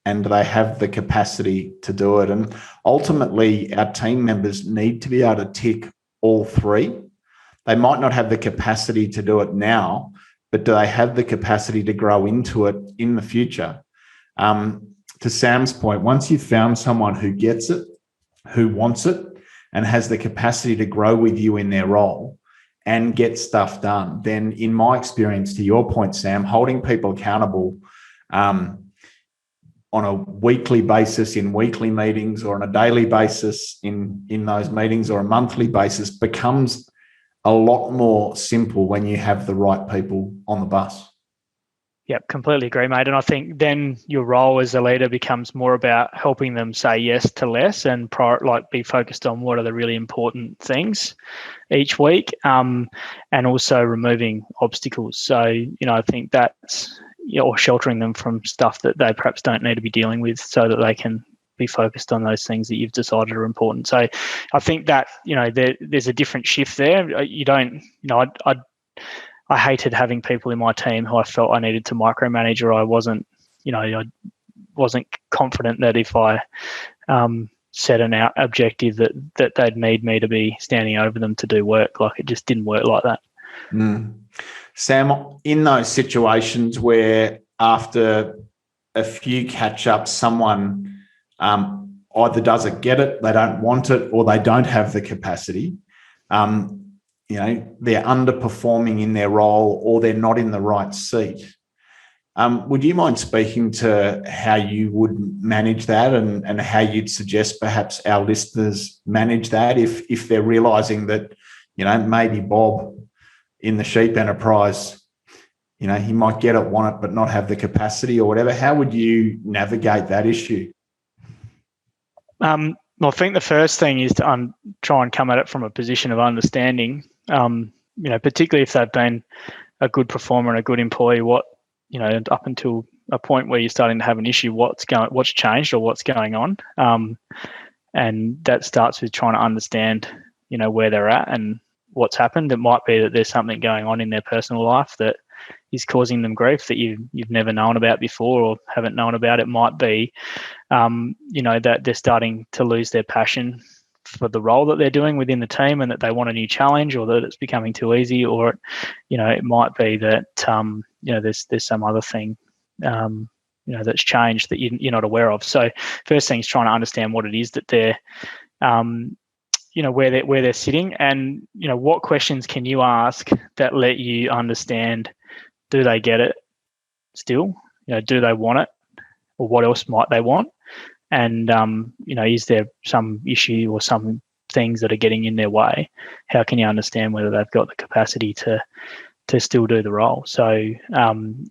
And do they have the capacity to do it? And ultimately, our team members need to be able to tick all three. They might not have the capacity to do it now, but do they have the capacity to grow into it in the future? To Sam's point, once you've found someone who gets it, who wants it, and has the capacity to grow with you in their role and get stuff done, then in my experience, to your point, Sam, holding people accountable on a weekly basis in weekly meetings, or on a daily basis in those meetings, or a monthly basis, becomes a lot more simple when you have the right people on the bus.
Yep, completely agree, mate. And I think then your role as a leader becomes more about helping them say yes to less and be focused on what are the really important things each week, and also removing obstacles. So, I think that's, or sheltering them from stuff that they perhaps don't need to be dealing with, so that they can be focused on those things that you've decided are important. So I think that, there's a different shift there. You don't, I hated having people in my team who I felt I needed to micromanage, or I wasn't confident that if I set an objective that they'd need me to be standing over them to do work. Like, it just didn't work like that.
Sam, in those situations where after a few catch-ups, someone either doesn't get it, they don't want it, or they don't have the capacity, they're underperforming in their role, or they're not in the right seat. Would you mind speaking to how you would manage that and how you'd suggest perhaps our listeners manage that if they're realising that, maybe Bob in the sheep enterprise, he might get it, want it, but not have the capacity or whatever? How would you navigate that issue?
Well, I think the first thing is to try and come at it from a position of understanding, particularly if they've been a good performer and a good employee, up until a point where you're starting to have an issue, what's changed or what's going on. And that starts with trying to understand, where they're at and what's happened. It might be that there's something going on in their personal life that is causing them grief that you've never known about before or haven't known about. It might be, that they're starting to lose their passion for the role that they're doing within the team and that they want a new challenge, or that it's becoming too easy, or, it might be that, there's some other thing, that's changed that you're not aware of. So first thing is trying to understand what it is that they're, where they're sitting, and, what questions can you ask that let you understand, do they get it still? Do they want it, or what else might they want? And, is there some issue or some things that are getting in their way? How can you understand whether they've got the capacity to still do the role? So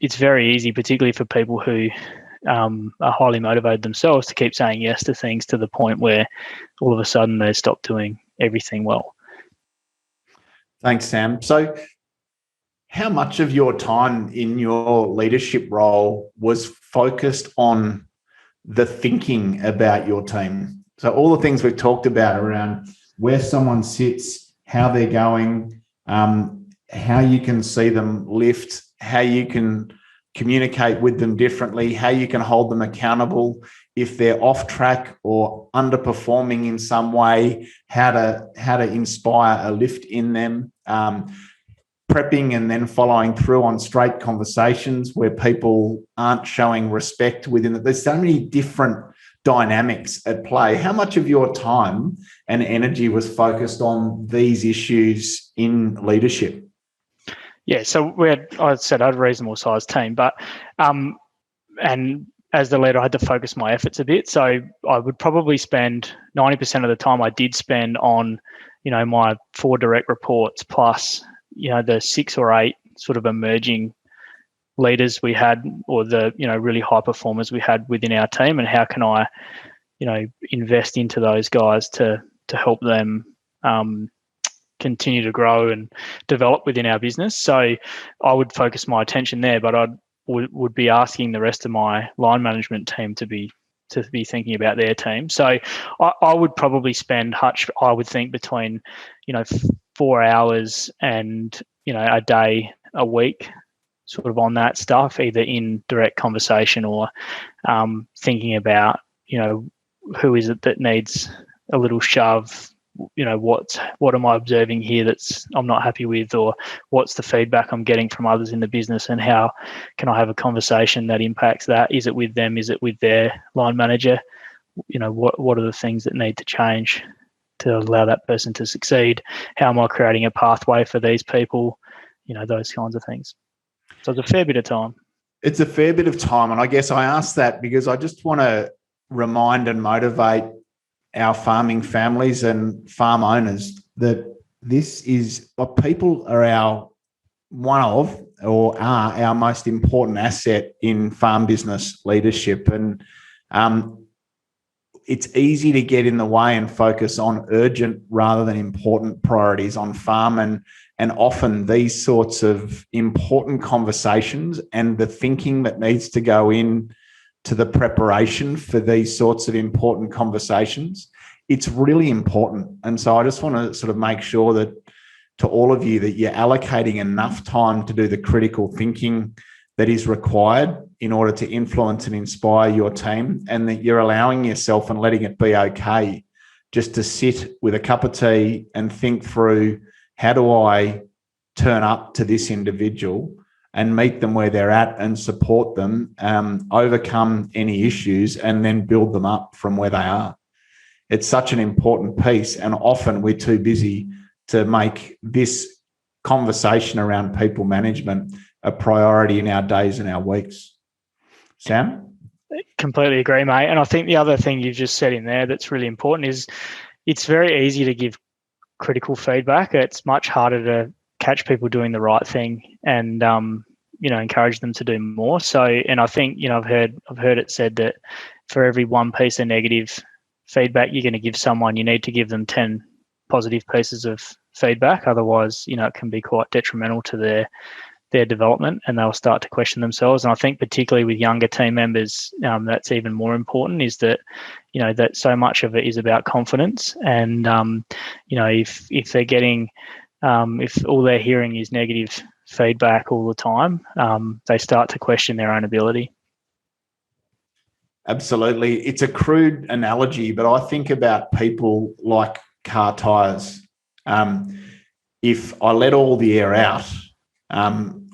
it's very easy, particularly for people who are highly motivated themselves, to keep saying yes to things to the point where all of a sudden they stop doing everything well.
Thanks, Sam. So how much of your time in your leadership role was focused on the thinking about your team? So all the things we've talked about around where someone sits, how they're going, how you can see them lift, how you can communicate with them differently, how you can hold them accountable if they're off track or underperforming in some way, how to inspire a lift in them, prepping and then following through on straight conversations where people aren't showing respect within it. There's so many different dynamics at play. How much of your time and energy was focused on these issues in leadership?
Yeah, so I said I had a reasonable sized team, but and as the leader, I had to focus my efforts a bit. So I would probably spend 90% of the time I did spend on, my 4 direct reports plus, the 6 or 8 sort of emerging leaders we had, or the, really high performers we had within our team, and how can I, invest into those guys to help them continue to grow and develop within our business. So I would focus my attention there, but I would be asking the rest of my line management team to be thinking about their team. So I would probably spend, Hutch, I would think between, 4 hours and, a day a week sort of on that stuff, either in direct conversation or thinking about, who is it that needs a little shove, what am I observing here that's I'm not happy with, or what's the feedback I'm getting from others in the business, and how can I have a conversation that impacts that? Is it with them? Is it with their line manager? What are the things that need to change to allow that person to succeed? How am I creating a pathway for these people? Those kinds of things. So it's a fair bit of time.
It's a fair bit of time. And I guess I asked that because I just want to remind and motivate our farming families and farm owners that this is what people are our most important asset in farm business leadership. And it's easy to get in the way and focus on urgent rather than important priorities on farm. And often these sorts of important conversations and the thinking that needs to go in to the preparation for these sorts of important conversations, it's really important. And so I just want to sort of make sure that to all of you that you're allocating enough time to do the critical thinking that is required in order to influence and inspire your team, and that you're allowing yourself and letting it be okay just to sit with a cup of tea and think through, how do I turn up to this individual and meet them where they're at and support them, overcome any issues, and then build them up from where they are. It's such an important piece, and often we're too busy to make this conversation around people management a priority in our days and our weeks. Sam?
Completely agree, mate. And I think the other thing you've just said in there that's really important is it's very easy to give critical feedback. It's much harder to catch people doing the right thing and encourage them to do more. So, and I think I've heard it said that for every one piece of negative feedback you're going to give someone, you need to give them 10 positive pieces of feedback. Otherwise, it can be quite detrimental to their development, and they'll start to question themselves. And I think particularly with younger team members, that's even more important, is that that so much of it is about confidence. And if they're getting if all they're hearing is negative feedback all the time, they start to question their own ability.
Absolutely. It's a crude analogy, but I think about people like car tires. If I let all the air out,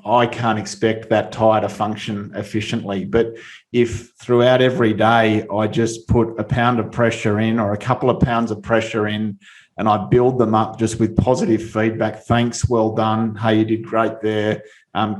I can't expect that tire to function efficiently. But if throughout every day I just put a pound of pressure in or a couple of pounds of pressure in, and I build them up just with positive feedback, thanks, well done, hey, you did great there,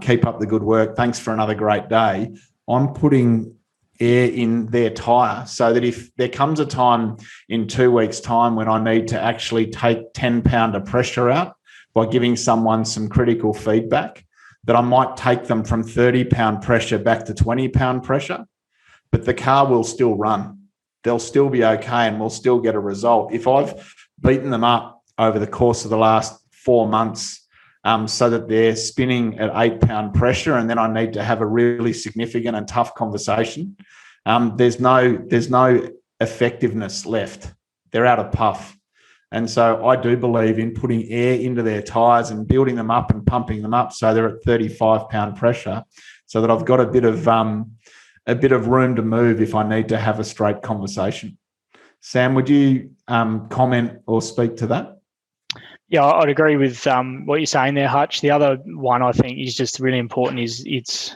keep up the good work, thanks for another great day, I'm putting air in their tire, so that if there comes a time in 2 weeks' time when I need to actually take 10 pound of pressure out by giving someone some critical feedback, that I might take them from 30 pound pressure back to 20 pound pressure, but the car will still run. They'll still be okay and we'll still get a result. If I've beaten them up over the course of the last 4 months so that they're spinning at 8 pound pressure, and then I need to have a really significant and tough conversation, there's no effectiveness left. They're out of puff. And so I do believe in putting air into their tires and building them up and pumping them up so they're at 35 pound pressure, so that I've got a bit of room to move if I need to have a straight conversation. Sam, would you comment or speak to that?
Yeah, I'd agree with what you're saying there, Hutch. The other one I think is just really important is it's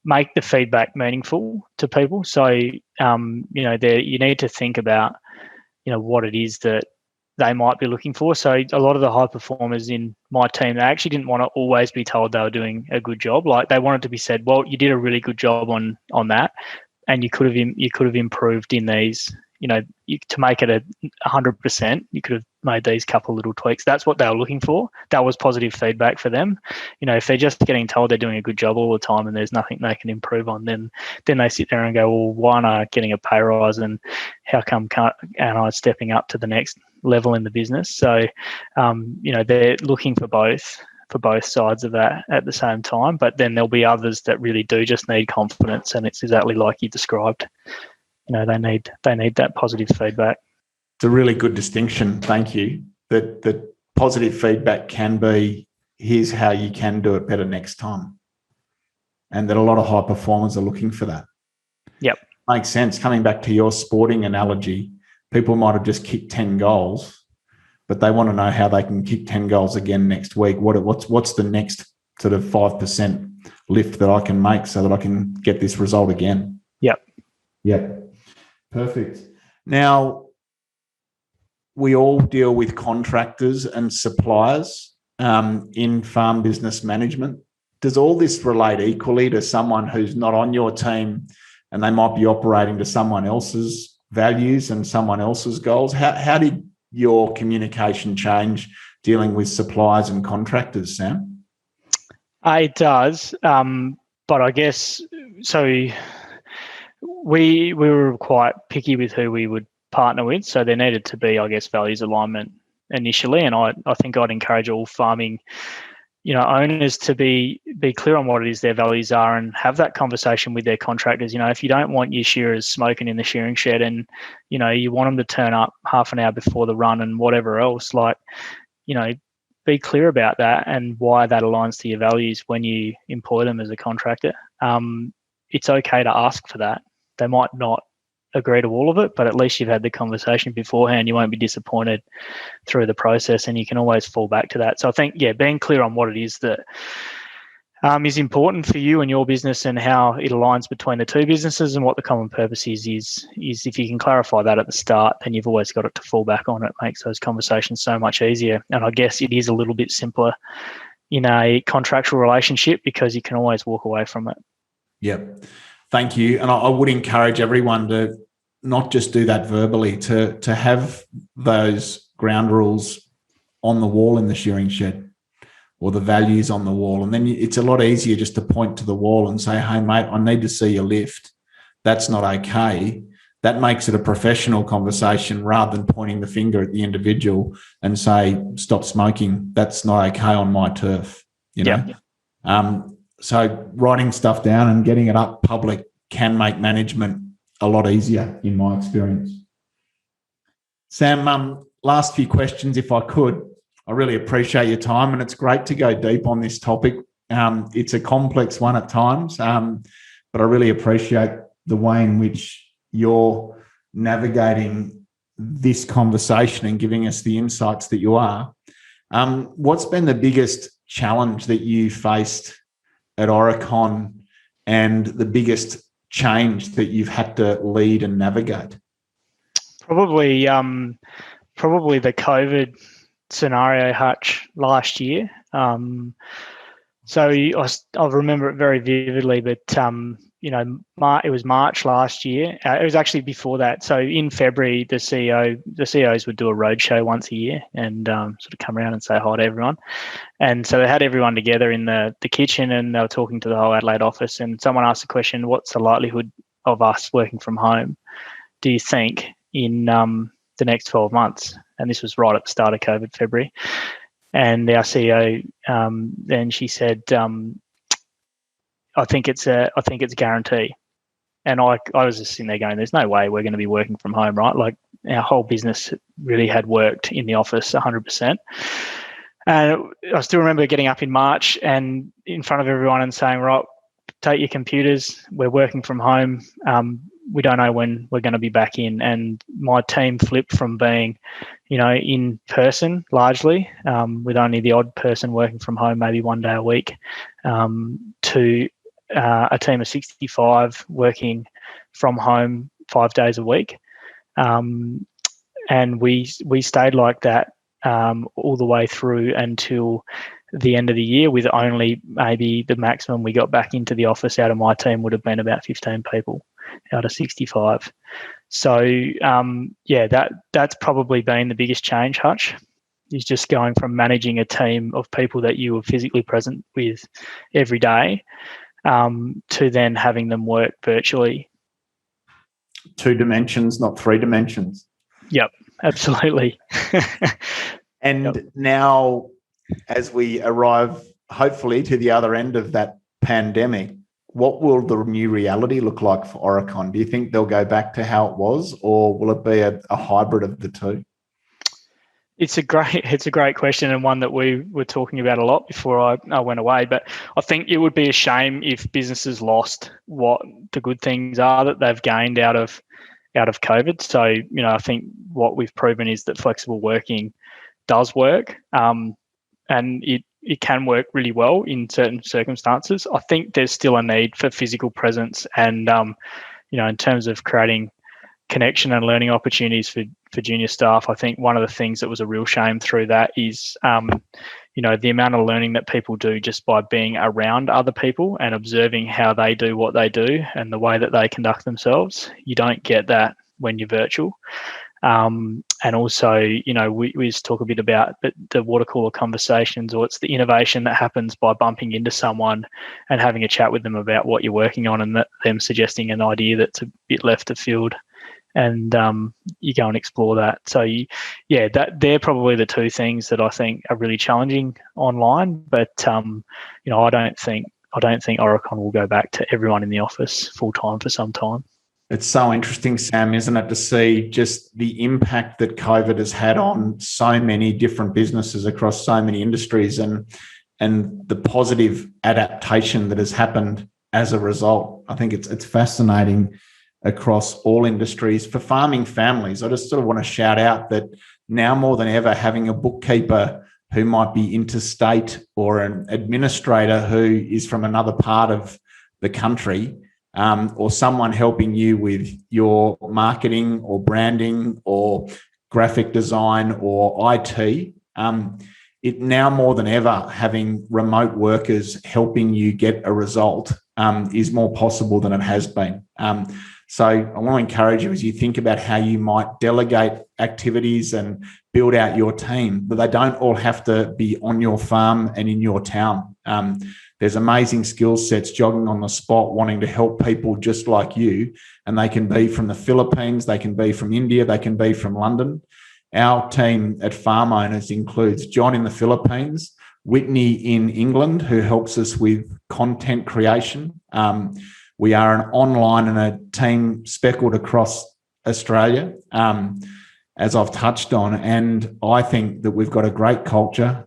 make the feedback meaningful to people. So, you need to think about, what it is that they might be looking for. So a lot of the high performers in my team, they actually didn't want to always be told they were doing a good job. Like, they wanted to be said, well, you did a really good job on that, and you could have improved in these. To make it 100%, you could have made these couple little tweaks. That's what they were looking for. That was positive feedback for them. If they're just getting told they're doing a good job all the time and there's nothing they can improve on, then they sit there and go, well, why am I getting a pay rise, and how come and I stepping up to the next level in the business? So, they're looking for both sides of that at the same time. But then there'll be others that really do just need confidence, and it's exactly like you described. They need that positive feedback.
It's a really good distinction. Thank you. That positive feedback can be, here's how you can do it better next time. And that a lot of high performers are looking for that.
Yep.
Makes sense. Coming back to your sporting analogy, people might have just kicked 10 goals, but they want to know how they can kick 10 goals again next week. What's the next sort of 5% lift that I can make so that I can get this result again? Yep. Perfect. Now, we all deal with contractors and suppliers in farm business management. Does all this relate equally to someone who's not on your team and they might be operating to someone else's values and someone else's goals? How did your communication change dealing with suppliers and contractors, Sam?
It does, but I guess so. We were quite picky with who we would partner with, so there needed to be, I guess, values alignment initially. And I think I'd encourage all farming, owners to be clear on what it is their values are and have that conversation with their contractors. If you don't want your shearers smoking in the shearing shed and, you want them to turn up half an hour before the run and whatever else, be clear about that and why that aligns to your values when you employ them as a contractor. It's okay to ask for that. They might not agree to all of it, but at least you've had the conversation beforehand. You won't be disappointed through the process, and you can always fall back to that. So I think, being clear on what it is that is important for you and your business and how it aligns between the two businesses and what the common purpose is if you can clarify that at the start, then you've always got it to fall back on. It makes those conversations so much easier. And I guess it is a little bit simpler in a contractual relationship because you can always walk away from it.
Yep. Thank you. And I would encourage everyone to not just do that verbally, to have those ground rules on the wall in the shearing shed or the values on the wall. And then it's a lot easier just to point to the wall and say, hey, mate, I need to see your lift. That's not okay. That makes it a professional conversation rather than pointing the finger at the individual and say, stop smoking. That's not okay on my turf, you know? Yeah. So writing stuff down and getting it up public can make management a lot easier, in my experience. Sam, last few questions, if I could. I really appreciate your time, and it's great to go deep on this topic. It's a complex one at times, but I really appreciate the way in which you're navigating this conversation and giving us the insights that you are. What's been the biggest challenge that you faced at Aurecon and the biggest change that you've had to lead and navigate? Probably
the COVID scenario, Hutch, last year. So I remember it very vividly, but it was March last year. It was actually before that. So in February, the CEOs would do a roadshow once a year and sort of come around and say hi to everyone. And so they had everyone together in the kitchen, and they were talking to the whole Adelaide office. And someone asked the question, "What's the likelihood of us working from home, do you think, in the next 12 months?" And this was right at the start of COVID, February. And our CEO, then she said, I think it's a guarantee. And I was just sitting there going, there's no way we're going to be working from home, right? Like, our whole business really had worked in the office 100%. And I still remember getting up in March and in front of everyone and saying, right, take your computers, we're working from home. We don't know when we're going to be back in. And my team flipped from being, in person largely, with only the odd person working from home, maybe one day a week, to a team of 65 working from home 5 days a week. And we stayed like that all the way through until the end of the year, with only maybe the maximum we got back into the office out of my team would have been about 15 people out of 65. So, that's probably been the biggest change, Hutch, is just going from managing a team of people that you were physically present with every day to then having them work virtually. 2 dimensions, not 3 dimensions. Yep, absolutely. And now, as we arrive, hopefully, to the other end of that pandemic, what will the new reality look like for Oracon? Do you think they'll go back to how it was, or will it be a hybrid of the two? It's a great question, and one that we were talking about a lot before I went away. But I think it would be a shame if businesses lost what the good things are that they've gained out of COVID. So, I think what we've proven is that flexible working does work, and it can work really well in certain circumstances. I think there's still a need for physical presence, and in terms of creating connection and learning opportunities for junior staff, I think one of the things that was a real shame through that is the amount of learning that people do just by being around other people and observing how they do what they do and the way that they conduct themselves. You don't get that when you're virtual. And also, we just talk a bit about the water cooler conversations, or it's the innovation that happens by bumping into someone and having a chat with them about what you're working on, and them suggesting an idea that's a bit left of field, and you go and explore that. So, they're probably the 2 things that I think are really challenging online. But I don't think Aurecon will go back to everyone in the office full time for some time.
It's so interesting, Sam, isn't it, to see just the impact that COVID has had on so many different businesses across so many industries, and the positive adaptation that has happened as a result. I think it's fascinating across all industries. For farming families, I just sort of want to shout out that now more than ever, having a bookkeeper who might be interstate or an administrator who is from another part of the country, or someone helping you with your marketing or branding or graphic design or IT, it now more than ever, having remote workers helping you get a result is more possible than it has been. So I want to encourage you, as you think about how you might delegate activities and build out your team, but they don't all have to be on your farm and in your town. There's amazing skill sets jogging on the spot wanting to help people just like you, and they can be from the Philippines, they can be from India, they can be from London. Our team at Farm Owners includes John in the Philippines, Whitney in England, who helps us with content creation. We are an online and a team speckled across Australia, as I've touched on, and I think that we've got a great culture.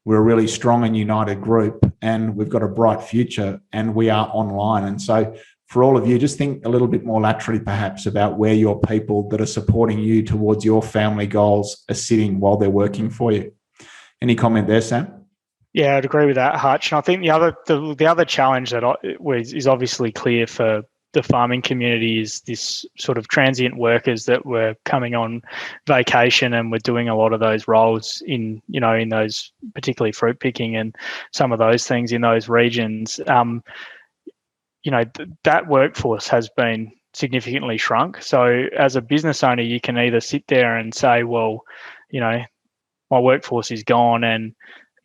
We're a really strong and united group, and we've got a bright future, and we are online. And so for all of you, just think a little bit more laterally perhaps about where your people that are supporting you towards your family goals are sitting while they're working for you. Any comment there, Sam?
Yeah, I'd agree with that, Hutch. And I think the other challenge that is obviously clear for the farming community is this sort of transient workers that were coming on vacation and were doing a lot of those roles in those, particularly fruit picking and some of those things in those regions. That workforce has been significantly shrunk. So as a business owner, you can either sit there and say, well, my workforce is gone and,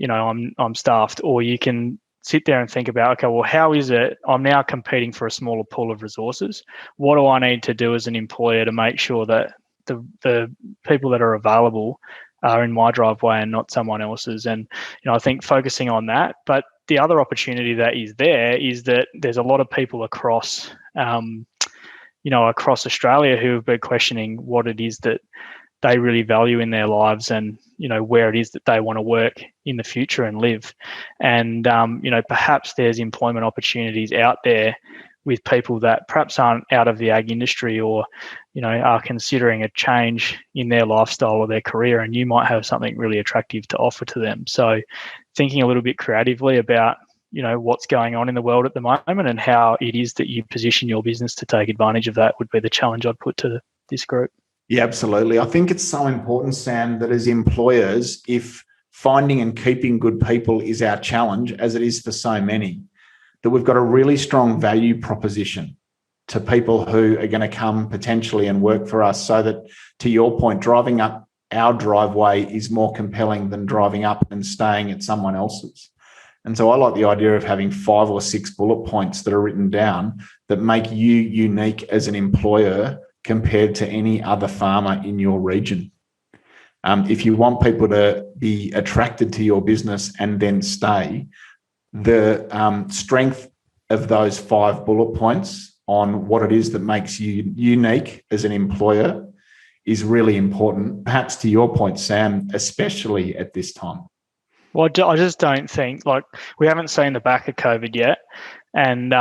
I'm staffed, or you can sit there and think about, okay, well, how is it I'm now competing for a smaller pool of resources? What do I need to do as an employer to make sure that the people that are available are in my driveway and not someone else's? And, I think focusing on that. But the other opportunity that is there is that there's a lot of people across, across Australia who have been questioning what it is that they really value in their lives and, where it is that they want to work in the future and live. And, perhaps there's employment opportunities out there with people that perhaps aren't out of the ag industry or, are considering a change in their lifestyle or their career, and you might have something really attractive to offer to them. So thinking a little bit creatively about, what's going on in the world at the moment and how it is that you position your business to take advantage of that would be the challenge I'd put to this group.
Yeah, absolutely. I think it's so important, Sam, that as employers, if finding and keeping good people is our challenge, as it is for so many, that we've got a really strong value proposition to people who are going to come potentially and work for us, so that, to your point, driving up our driveway is more compelling than driving up and staying at someone else's. And so I like the idea of having 5 or 6 bullet points that are written down that make you unique as an employer compared to any other farmer in your region. If you want people to be attracted to your business and then stay, the strength of those 5 bullet points on what it is that makes you unique as an employer is really important, perhaps to your point, Sam, especially at this time.
Well, I just don't think, we haven't seen the back of COVID yet. And,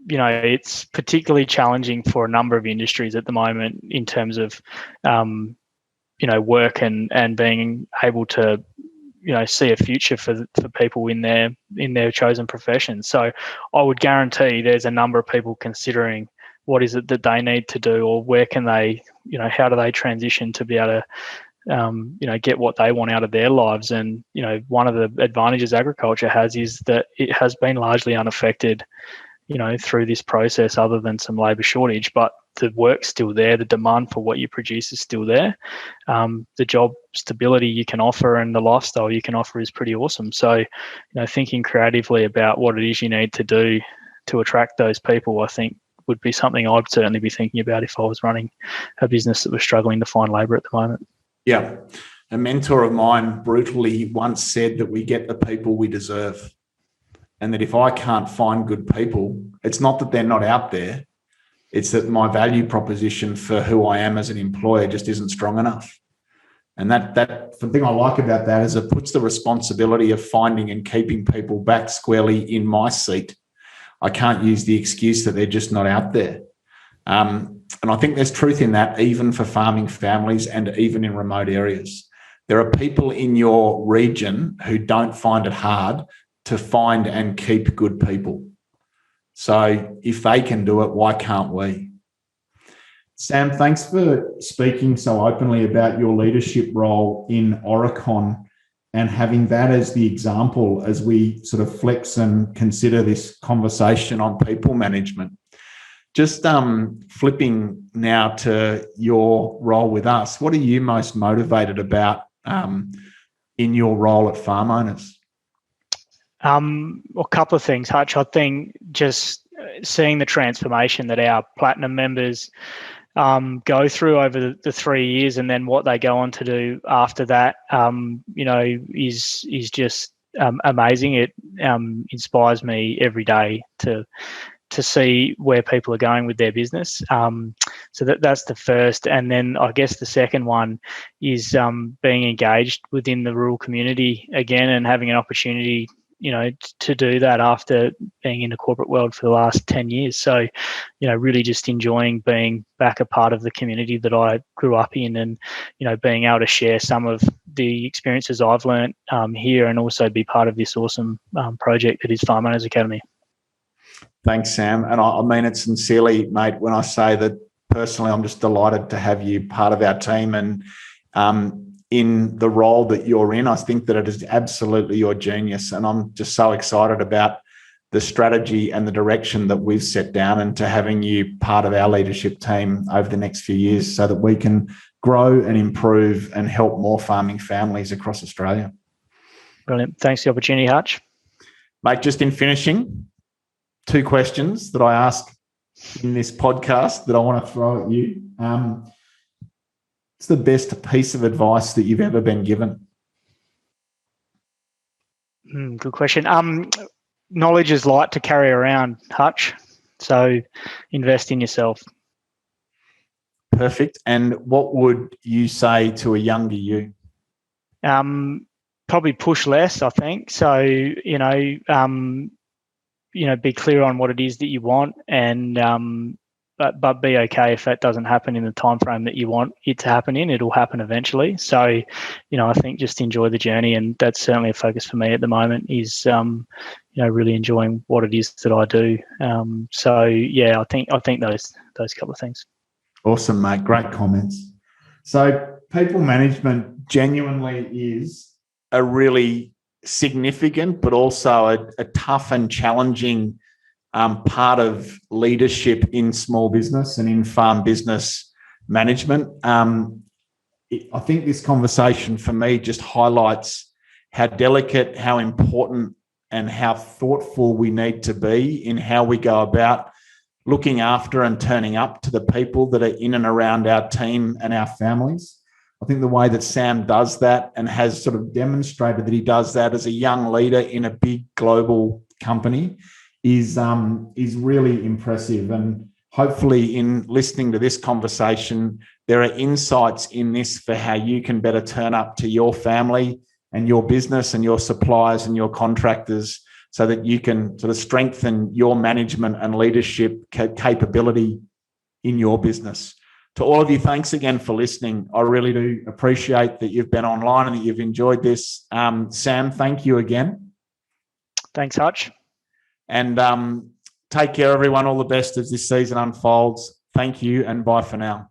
it's particularly challenging for a number of industries at the moment in terms of, work and being able to, see a future for people in their chosen profession. So I would guarantee there's a number of people considering what is it that they need to do, or where can they, how do they transition to be able to, get what they want out of their lives. And, one of the advantages agriculture has is that it has been largely unaffected, through this process, other than some labour shortage, but the work's still there. The demand for what you produce is still there. The job stability you can offer and the lifestyle you can offer is pretty awesome. So, thinking creatively about what it is you need to do to attract those people, I think would be something I'd certainly be thinking about if I was running a business that was struggling to find labour at the moment.
Yeah. A mentor of mine brutally once said that we get the people we deserve. And that if I can't find good people, it's not that they're not out there. It's that my value proposition for who I am as an employer just isn't strong enough. And that the thing I like about that is it puts the responsibility of finding and keeping people back squarely in my seat. I can't use the excuse that they're just not out there. And I think there's truth in that, even for farming families and even in remote areas. There are people in your region who don't find it hard to find and keep good people. So if they can do it, why can't we? Sam, thanks for speaking so openly about your leadership role in Aurecon and having that as the example as we sort of flex and consider this conversation on people management. Just flipping now to your role with us, what are you most motivated about in your role at Farm Owners?
A couple of things, Hutch. I think just seeing the transformation that our platinum members go through over the 3 years, and then what they go on to do after that, is just amazing. It inspires me every day to see where people are going with their business. So that's the first. And then I guess the second one is being engaged within the rural community again and having an opportunity, to do that after being in the corporate world for the last 10 years. So, really just enjoying being back a part of the community that I grew up in and, being able to share some of the experiences I've learned here and also be part of this awesome project that is Farm Owners Academy.
Thanks, Sam. And I mean it sincerely, mate, when I say that personally, I'm just delighted to have you part of our team and in the role that you're in. I think that it is absolutely your genius. And I'm just so excited about the strategy and the direction that we've set down and to having you part of our leadership team over the next few years so that we can grow and improve and help more farming families across Australia.
Brilliant. Thanks for the opportunity, Hutch.
Mate, just in finishing, 2 questions that I ask in this podcast that I want to throw at you. What's the best piece of advice that you've ever been given?
Good question. Knowledge is light to carry around, Hutch. So invest in yourself.
Perfect. And what would you say to a younger you?
Probably push less, I think. So, be clear on what it is that you want and but be okay if that doesn't happen in the time frame that you want it to happen in. It'll happen eventually. So, I think just enjoy the journey, and that's certainly a focus for me at the moment is, really enjoying what it is that I do. I think those couple of things.
Awesome, mate. Great comments. So people management genuinely is a really significant, but also a tough and challenging part of leadership in small business and in farm business management. I think this conversation for me just highlights how delicate, how important, and how thoughtful we need to be in how we go about looking after and turning up to the people that are in and around our team and our families. I think the way that Sam does that and has sort of demonstrated that he does that as a young leader in a big global company is really impressive. And hopefully in listening to this conversation, there are insights in this for how you can better turn up to your family and your business and your suppliers and your contractors so that you can sort of strengthen your management and leadership capability in your business. To all of you, thanks again for listening. I really do appreciate that you've been online and that you've enjoyed this. Sam, thank you again.
Thanks, Hutch.
And take care, everyone. All the best as this season unfolds. Thank you and bye for now.